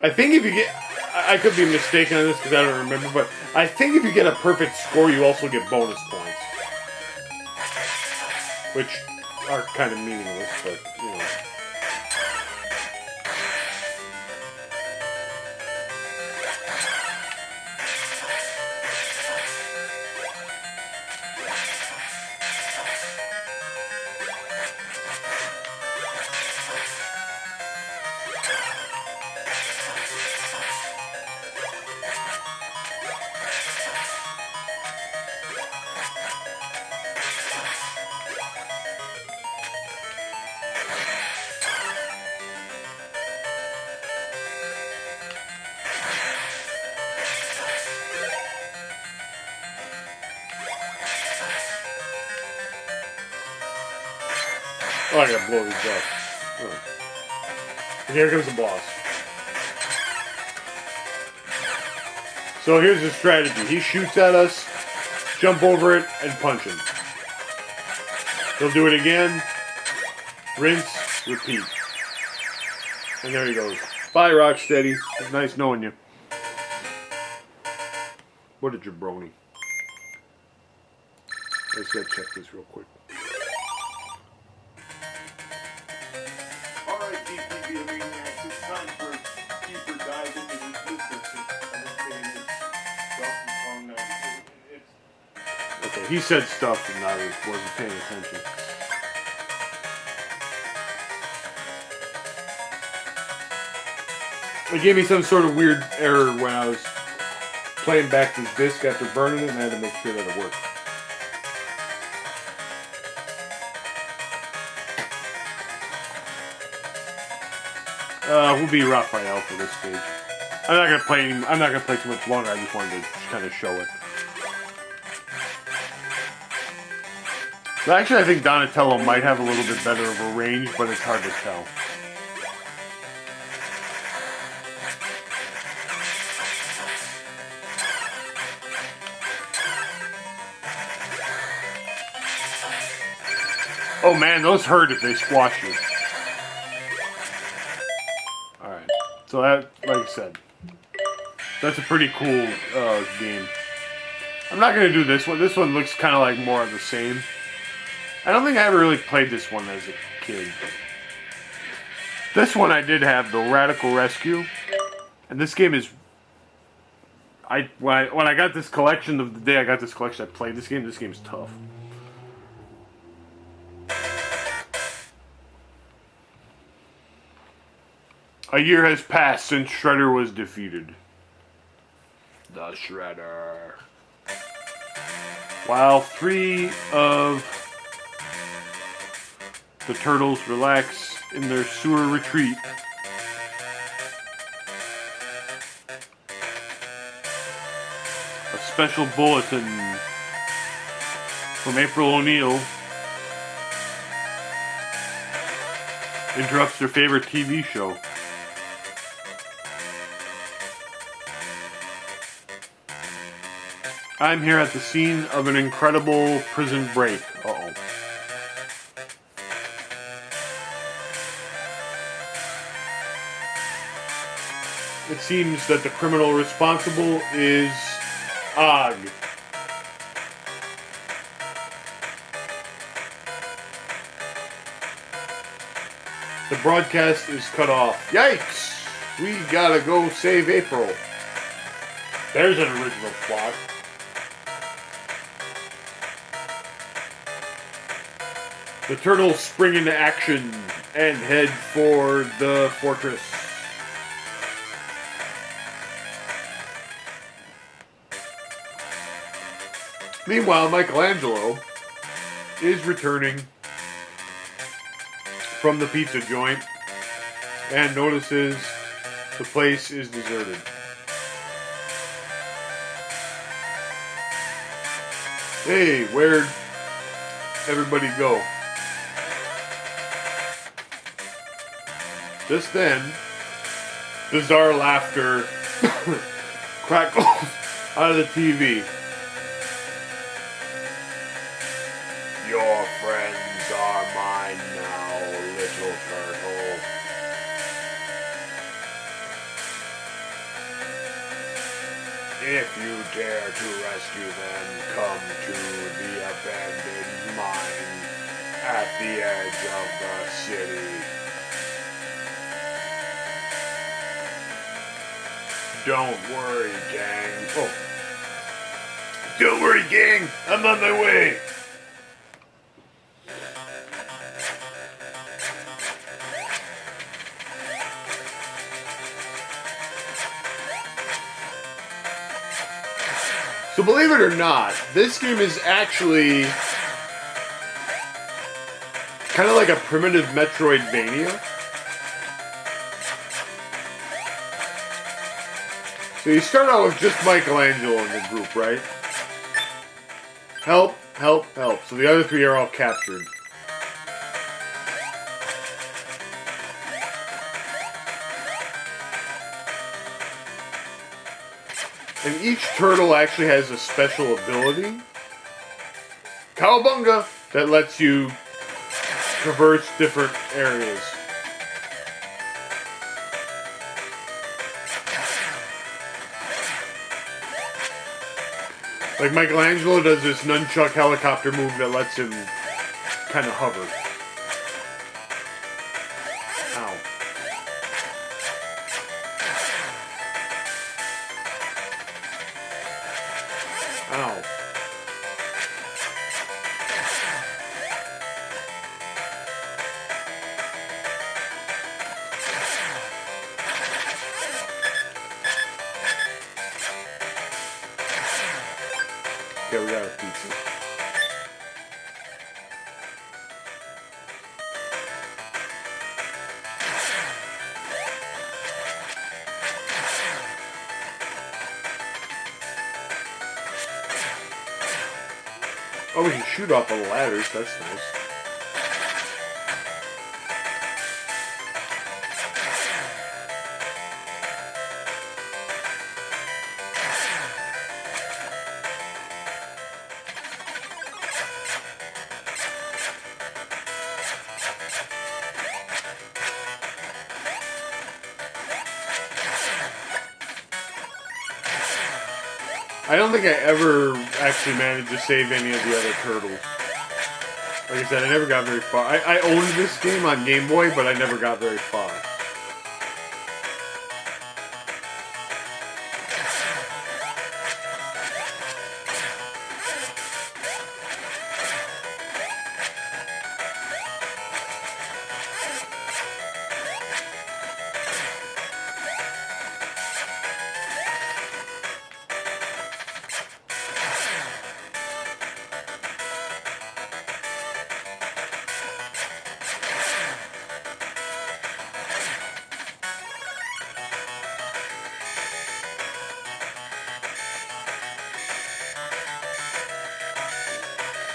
I think if you get, I could be mistaken on this because I don't remember, but I think if you get a perfect score, you also get bonus points, which are kind of meaningless, but you know. Oh, I gotta blow these up. Oh. And here comes the boss. So here's his strategy. He shoots at us, jump over it, and punch him. He'll do it again, rinse, repeat. And there he goes. Bye, Rocksteady. It's nice knowing you. What a jabroni. I just gotta check this real quick. Alright, ZTV Maniacs, it's time for a deeper dive into the existence of this famous Donkey Kong 92. Okay, he said stuff and I wasn't paying attention. It gave me some sort of weird error when I was playing back this disc after burning it, and I had to make sure that it worked. We'll be Raphael for this stage. I'm not gonna play too much longer. I just wanted to kind of show it. But actually, I think Donatello might have a little bit better of a range, but it's hard to tell. Oh man, those hurt if they squash you. Alright, so that, like I said, that's a pretty cool game. I'm not going to do this one. This one looks kind of like more of the same. I don't think I ever really played this one as a kid. This one I did have, the Radical Rescue. And this game is... When I got this collection, the day I got this collection, I played this game. This game's tough. A year has passed since Shredder was defeated. The Shredder. While 3 of the turtles relax in their sewer retreat, a special bulletin from April O'Neil interrupts their favorite TV show. I'm here at the scene of an incredible prison break. Uh-oh. It seems that the criminal responsible is Og. The broadcast is cut off. Yikes! We gotta go save April. There's an original plot. The turtles spring into action and head for the fortress. Meanwhile, Michelangelo is returning from the pizza joint and notices the place is deserted. Hey, where'd everybody go? Just then, bizarre laughter crackles out of the TV. Your friends are mine now, little turtle. If you dare to rescue them, come to the abandoned mine at the edge of the city. Don't worry, gang. Oh. Don't worry, gang. I'm on my way. So believe it or not, this game is actually kind of like a primitive Metroidvania. So you start out with just Michelangelo in the group, right? Help, help, help. So the other three are all captured. And each turtle actually has a special ability, Cowabunga, that lets you traverse different areas. Like Michelangelo does this nunchuck helicopter move that lets him kind of hover. Ow. Ow. Okay, we got a pizza. Oh, we can shoot off of the ladders. That's nice. I don't think I ever actually managed to save any of the other turtles. Like I said, I never got very far. I owned this game on Game Boy, but I never got very far.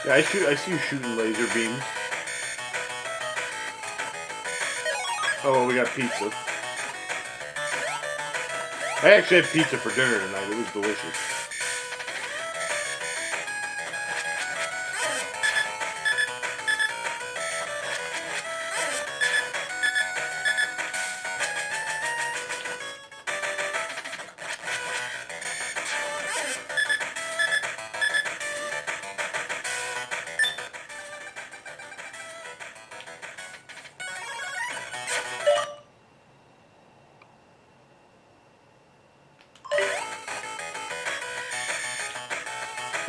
Yeah, I see you shooting laser beams. Oh, well, we got pizza. I actually had pizza for dinner tonight. It was delicious.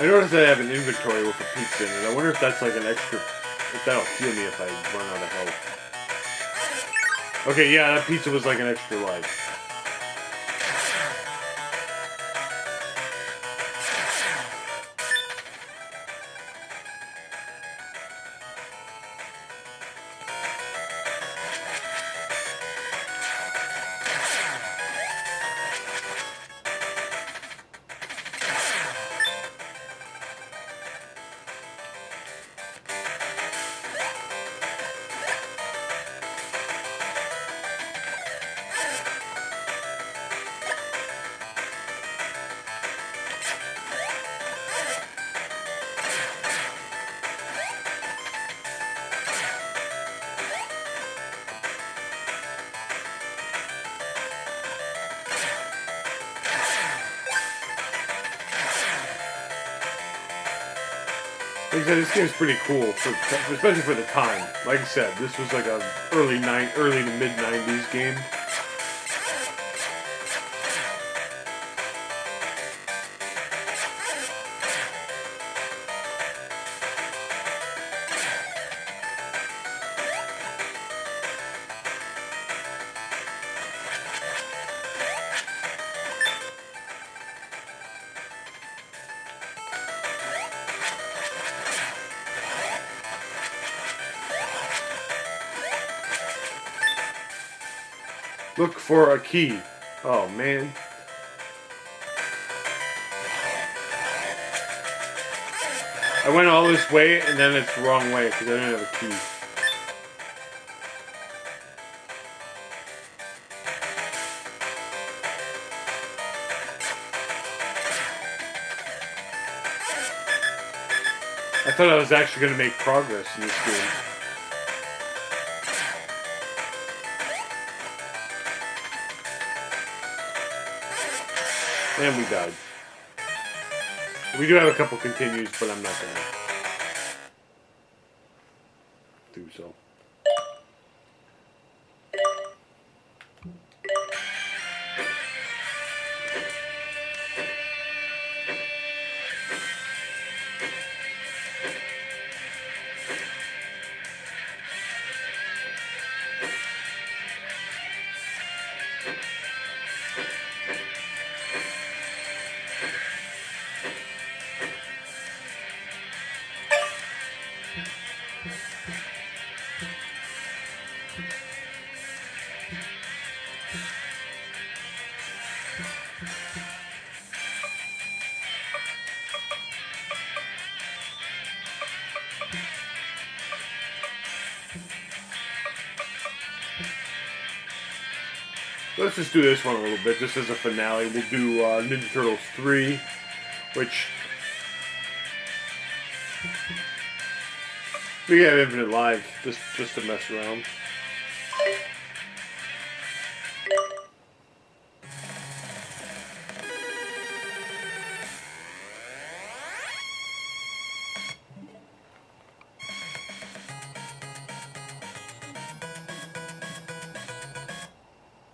I noticed I have an inventory with a pizza in it. I wonder if that's like an extra, if that'll heal me if I run out of health. Okay, yeah, that pizza was like an extra life. Like I said, this game's pretty cool, especially for the time. Like I said, this was like a early to mid '90s game. Look for a key. Oh man. I went all this way and then it's the wrong way because I didn't have a key. I thought I was actually going to make progress in this game. And we died. We do have a couple continues, but I'm not going to do so. Let's just do this one a little bit, just as a finale. We'll do Ninja Turtles 3, which we have Infinite Live just to mess around.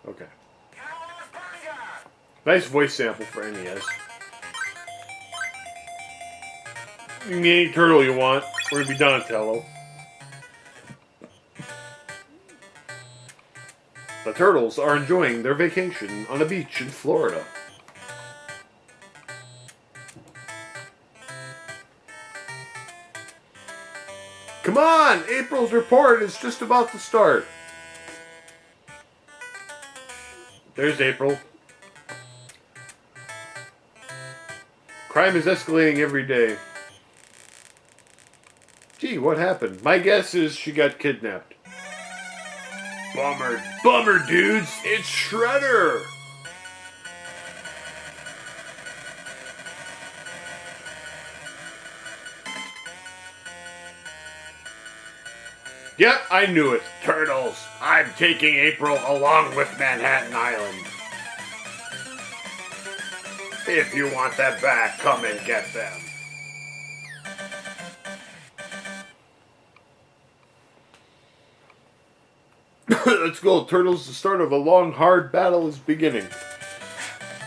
Okay. Nice voice sample for NES. You can be any turtle you want. We're gonna be Donatello. The turtles are enjoying their vacation on a beach in Florida. Come on! April's report is just about to start. There's April. Crime is escalating every day. Gee, what happened? My guess is she got kidnapped. Bummer, dudes! It's Shredder! Yep, I knew it. Turtles, I'm taking April along with Manhattan Island. If you want them back, come and get them. Let's go, Turtles. The start of a long, hard battle is beginning.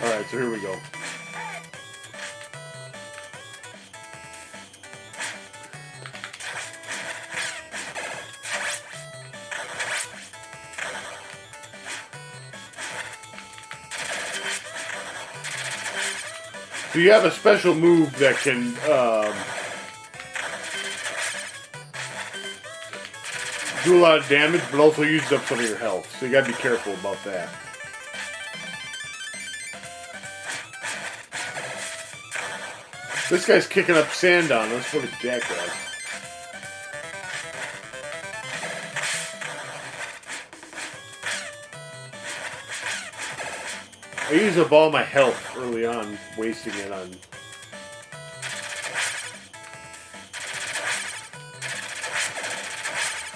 Alright, so here we go. So you have a special move that can do a lot of damage, but also uses up some of your health. So you gotta be careful about that. This guy's kicking up sand on us. What a jackass. I used up all my health early on, wasting it on...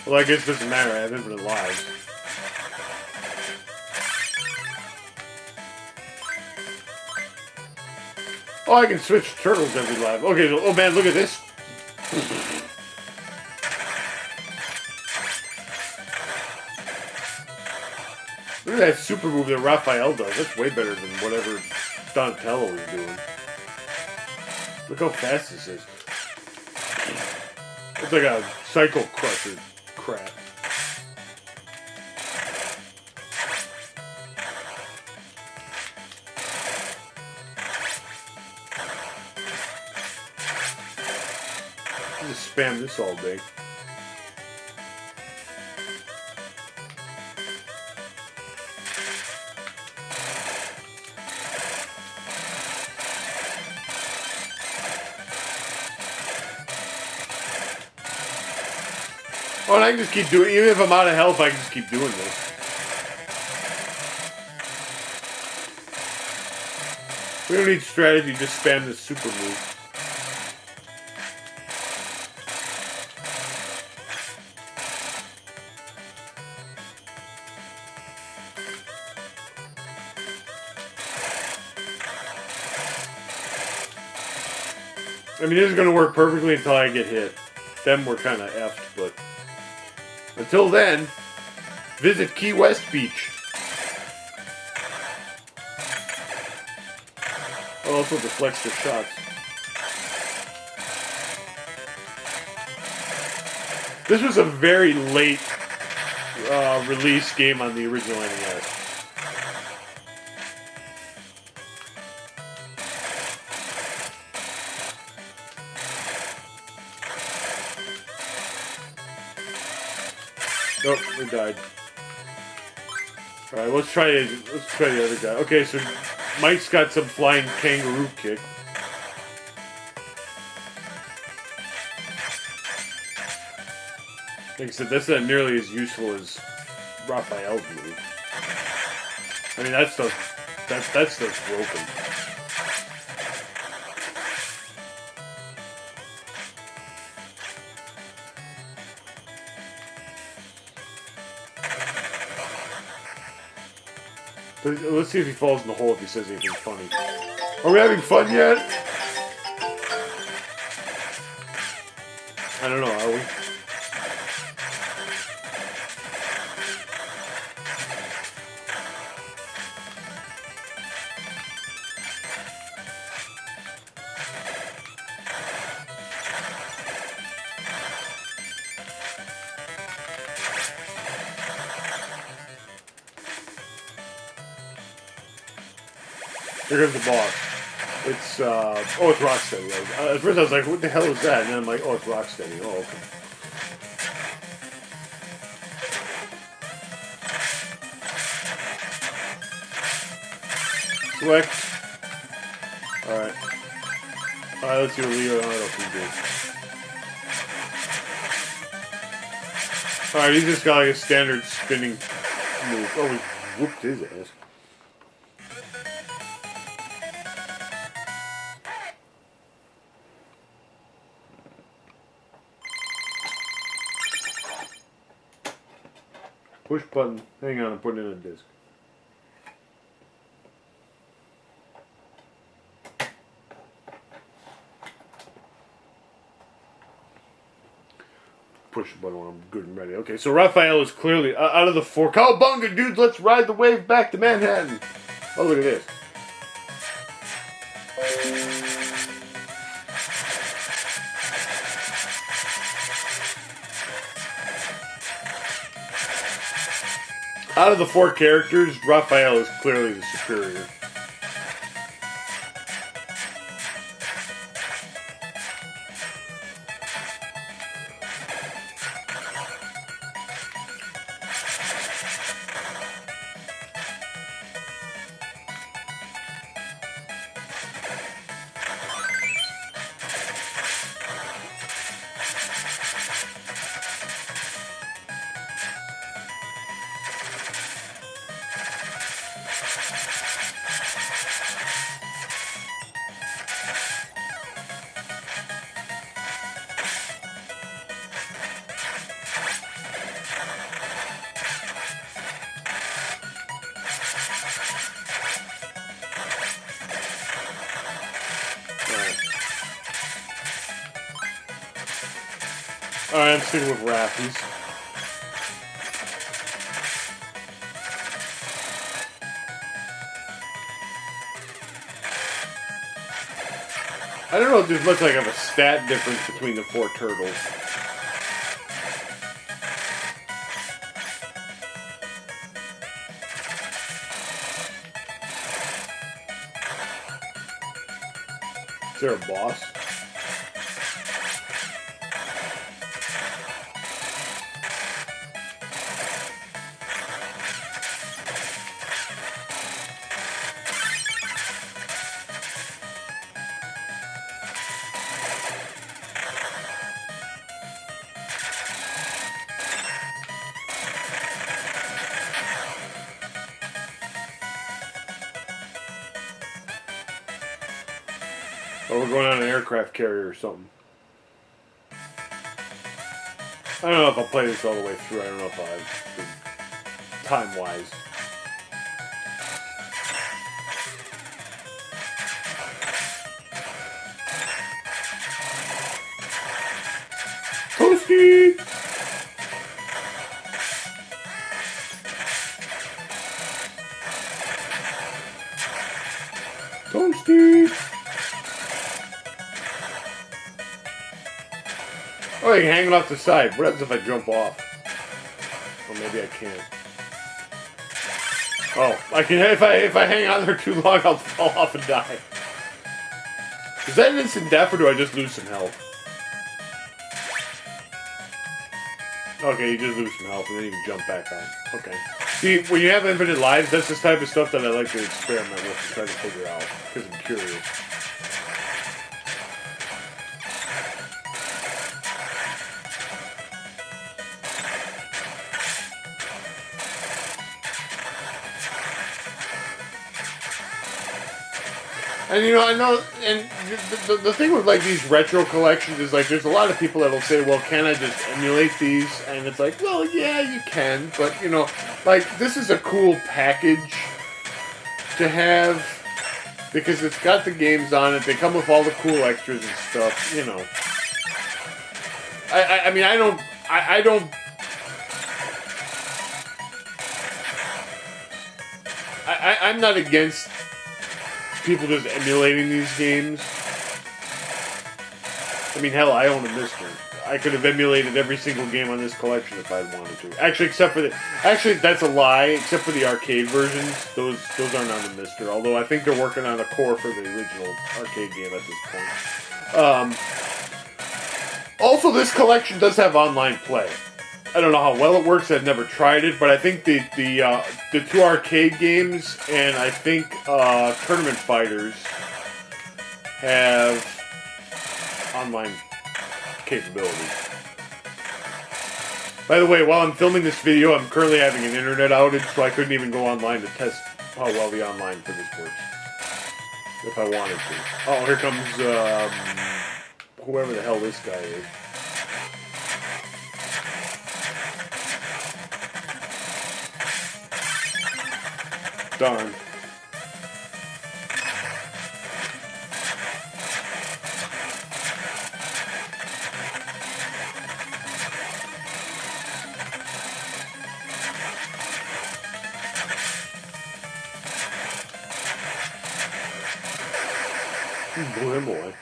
Well, I guess it doesn't matter. I have infinite lives. Oh, I can switch turtles every live. Okay, oh man, look at this Look at that super move that Raphael does. That's way better than whatever Donatello is doing. Look how fast this is. It's like a Psycho Crusher crap. Just spam this all day. Oh, and I can just keep doing. Even if I'm out of health, I can just keep doing this. We don't need strategy. Just spam this super move. I mean, this is going to work perfectly until I get hit. Then we're kind of effed, but until then, visit Key West Beach. Oh, also deflects their shots. This was a very late release game on the original NES. Nope, we died. Alright, let's try the other guy. Okay, so Mike's got some flying kangaroo kick. Like I said, that's not nearly as useful as Raphael's move. I mean, that stuff's broken. Let's see if he falls in the hole if he says anything funny. Are we having fun yet? I don't know, are we? Here comes the boss. It's, it's Rocksteady. At first I was like, what the hell is that? And then I'm like, oh, it's Rocksteady. Oh, okay. Select. Alright. Alright, let's see what Leonardo can do. Alright, he's just got like a standard spinning move. Oh, we whooped his ass. Push button. Hang on, I'm putting it in a disc. Push the button when I'm good and ready. Okay, so Raphael is clearly out of the four. Cowabunga, dudes, let's ride the wave back to Manhattan. Oh, look at this. Out of the four characters, Raphael is clearly the superior. Alright, I'm sticking with Raffies. I don't know if there's much like of a stat difference between the 4 turtles. Is there a boss? Or we're going on an aircraft carrier or something. I don't know if I'll play this all the way through. I don't know if I'll time-wise. Toasty! Toasty! Oh, you can hang it off the side. What happens if I jump off? Or maybe I can't. Oh, I can. If I hang on there too long, I'll fall off and die. Is that an instant death, or do I just lose some health? Okay, you just lose some health, and then you can jump back on. Okay. See, when you have infinite lives, that's the type of stuff that I like to experiment with and try to figure out, because I'm curious. And you know, I know, and the thing with like these retro collections is like there's a lot of people that'll say, well, can I just emulate these? And it's like, well, yeah, you can, but you know, like this is a cool package to have because it's got the games on it. They come with all the cool extras and stuff, you know. I mean, I don't. I'm not against people just emulating these games. I mean, hell, I own a Mister. I could have emulated every single game on this collection if I'd wanted to. Actually, except for the... Actually, that's a lie. Except for the arcade versions. Those aren't on the Mister. Although I think they're working on a core for the original arcade game at this point. Also, this collection does have online play. I don't know how well it works. I've never tried it, but I think the 2 arcade games and I think Tournament Fighters have online capabilities. By the way, while I'm filming this video, I'm currently having an internet outage, so I couldn't even go online to test how well the online for this works. If I wanted to. Oh, here comes whoever the hell this guy is. Darn. Boy, boy.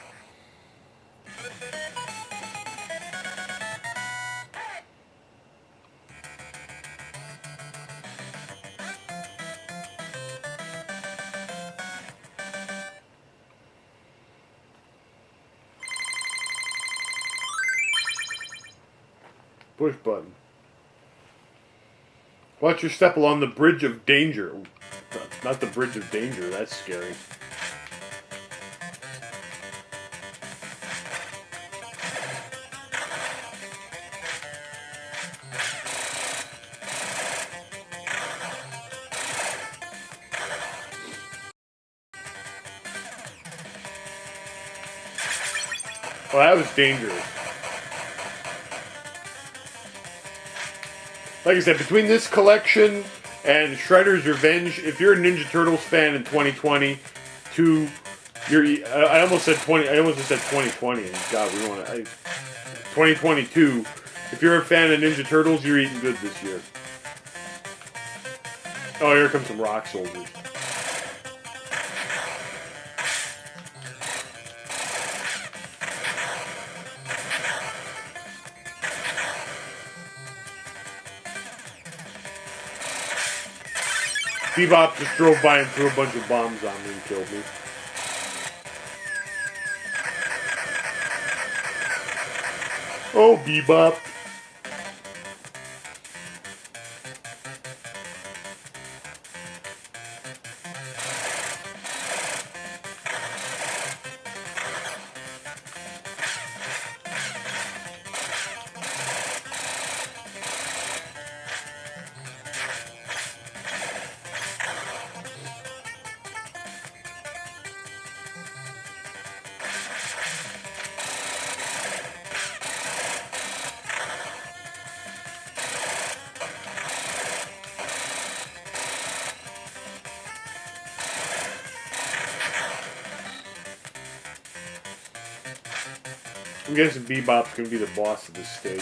Push button. Watch your step along the bridge of danger. Not the bridge of danger, that's scary. Oh, that was dangerous. Like I said, between this collection and Shredder's Revenge, if you're a Ninja Turtles fan in 2020, I almost said 20. I almost just said 2020. And God, we want to 2022. If you're a fan of Ninja Turtles, you're eating good this year. Oh, here comes some rock soldiers. Bebop just drove by and threw a bunch of bombs on me and killed me. Oh, Bebop. I'm guessing Bebop's gonna be the boss of this stage.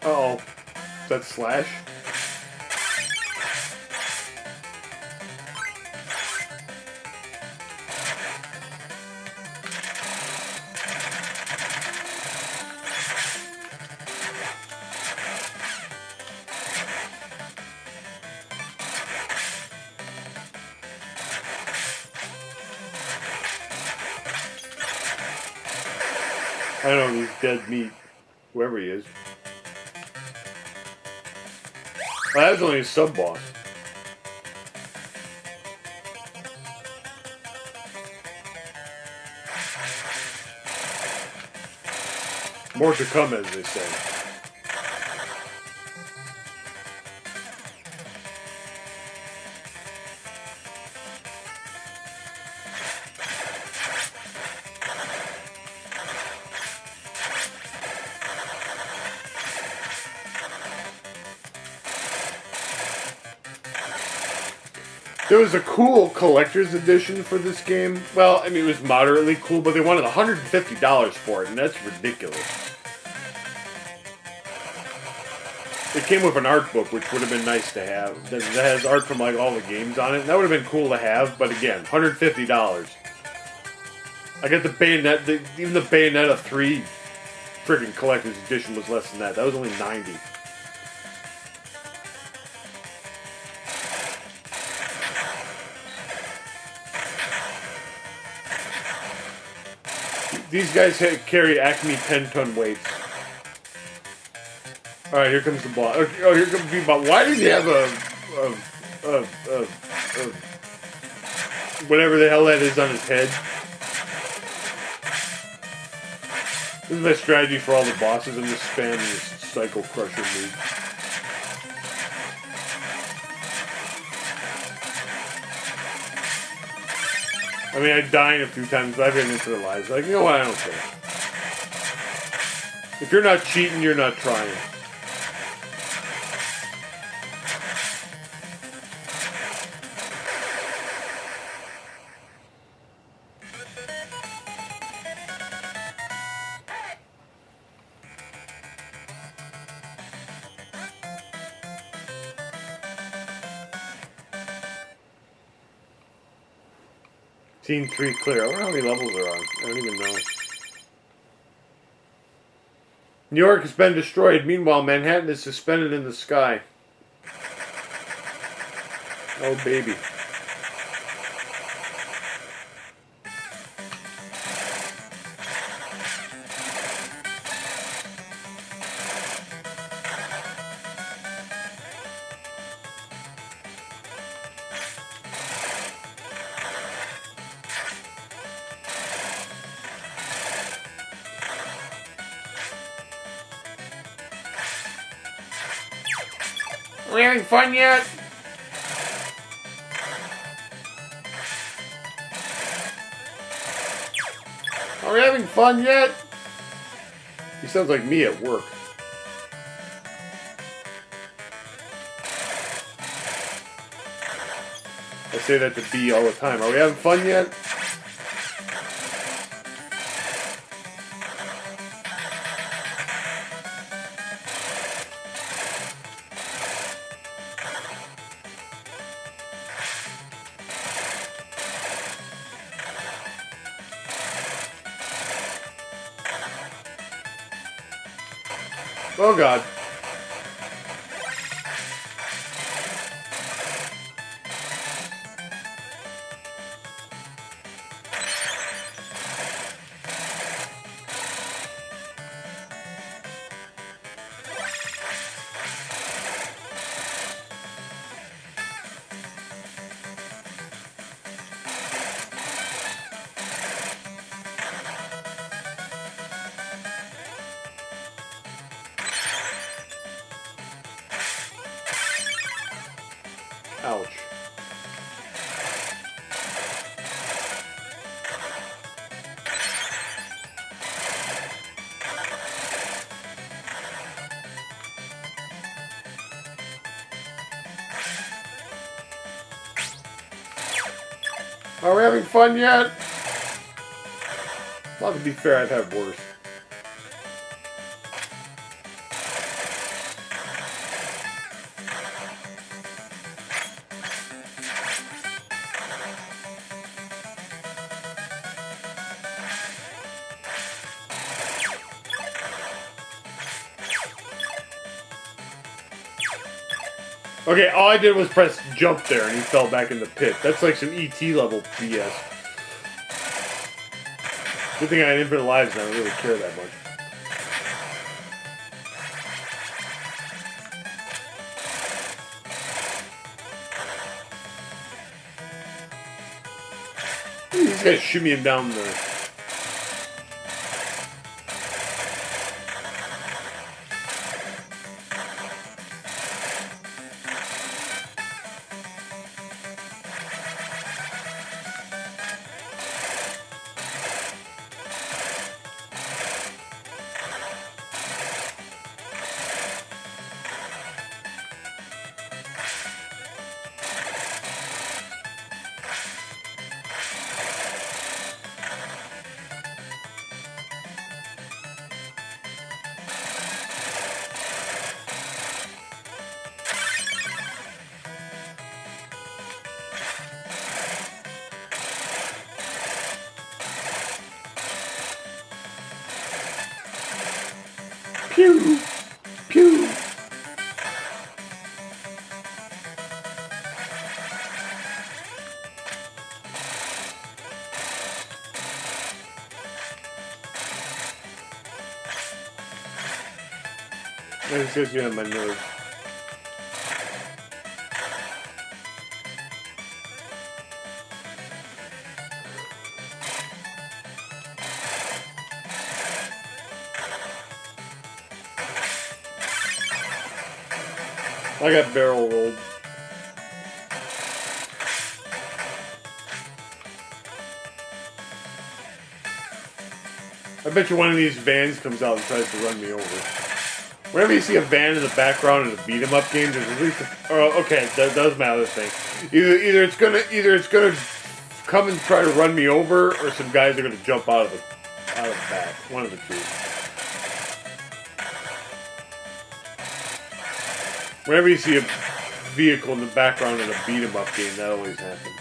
Uh-oh. Is that Slash? I don't know, he's dead meat. Whoever he is. Oh, that was only a sub-boss. More to come, as they say. There was a cool collector's edition for this game. Well, I mean, it was moderately cool, but they wanted $150 for it, and that's ridiculous. It came with an art book, which would have been nice to have. That has art from like all the games on it, and that would have been cool to have. But again, $150. I got the Bayonetta, even the Bayonetta 3 friggin' collector's edition was less than that. That was only $90. These guys carry Acme 10-ton weights. Alright, here comes the boss. Oh, here comes Bebop. Why does he have a whatever the hell that is on his head? This is my strategy for all the bosses. I'm just spamming this Psycho Crusher move. I mean, I'm dying a few times, but I've been into their lives. Like, you know what? I don't care. If you're not cheating, you're not trying. Scene 3 clear. I wonder how many levels are on. I don't even know. New York has been destroyed. Meanwhile, Manhattan is suspended in the sky. Oh, baby. Are we having fun yet? Are we having fun yet? He sounds like me at work. I say that to B all the time. Are we having fun yet? Oh God. Ouch. Are we having fun yet? Well, to be fair, I've had worse. Okay, all I did was press jump there and he fell back in the pit. That's like some ET level BS. Good thing I had infinite lives and I don't really care that much. These guys shooting him down the... Pew! Pew! This is getting on my nerves. I got barrel rolled. I bet you one of these vans comes out and tries to run me over. Whenever you see a van in the background in a beat 'em up game, there's at least okay, that does my other thing. Either it's gonna come and try to run me over, or some guys are gonna jump out of the back. One of the two. Whenever you see a vehicle in the background in a beat 'em up game, that always happens.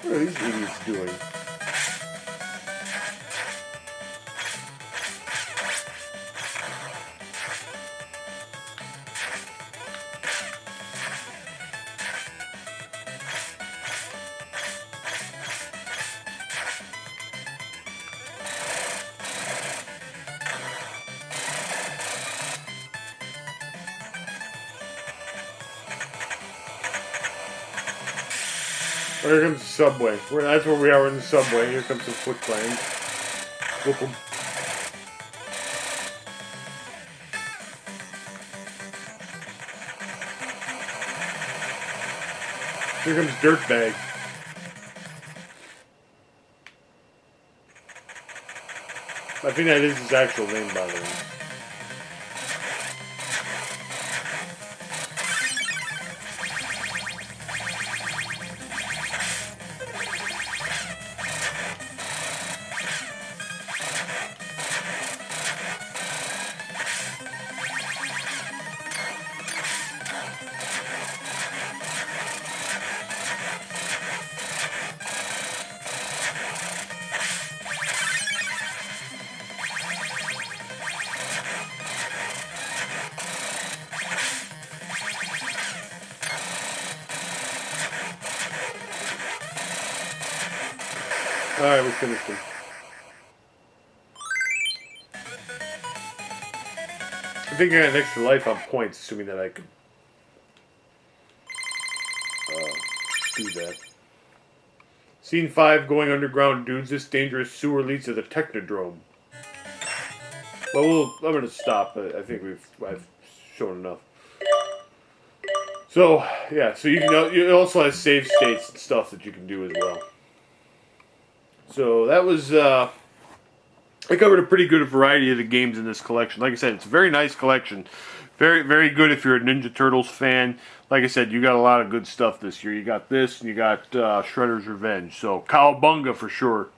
What are these idiots doing? Oh, here comes the subway. That's where we are in the subway. Here comes the Foot Clan. Whoop 'em. Here comes Dirtbag. I think that is his actual name, by the way. Alright, we finished him. I think I got an extra life on points, assuming that I could do that. Scene 5, going underground, dudes. This dangerous sewer leads to the Technodrome. Well, I'm going to stop. I think I've shown enough. So, yeah, so you can, it also has save states and stuff that you can do as well. So that was, I covered a pretty good variety of the games in this collection. Like I said, it's a very nice collection. Very, very good if you're a Ninja Turtles fan. Like I said, you got a lot of good stuff this year. You got this, and you got Shredder's Revenge. So, Cowabunga for sure.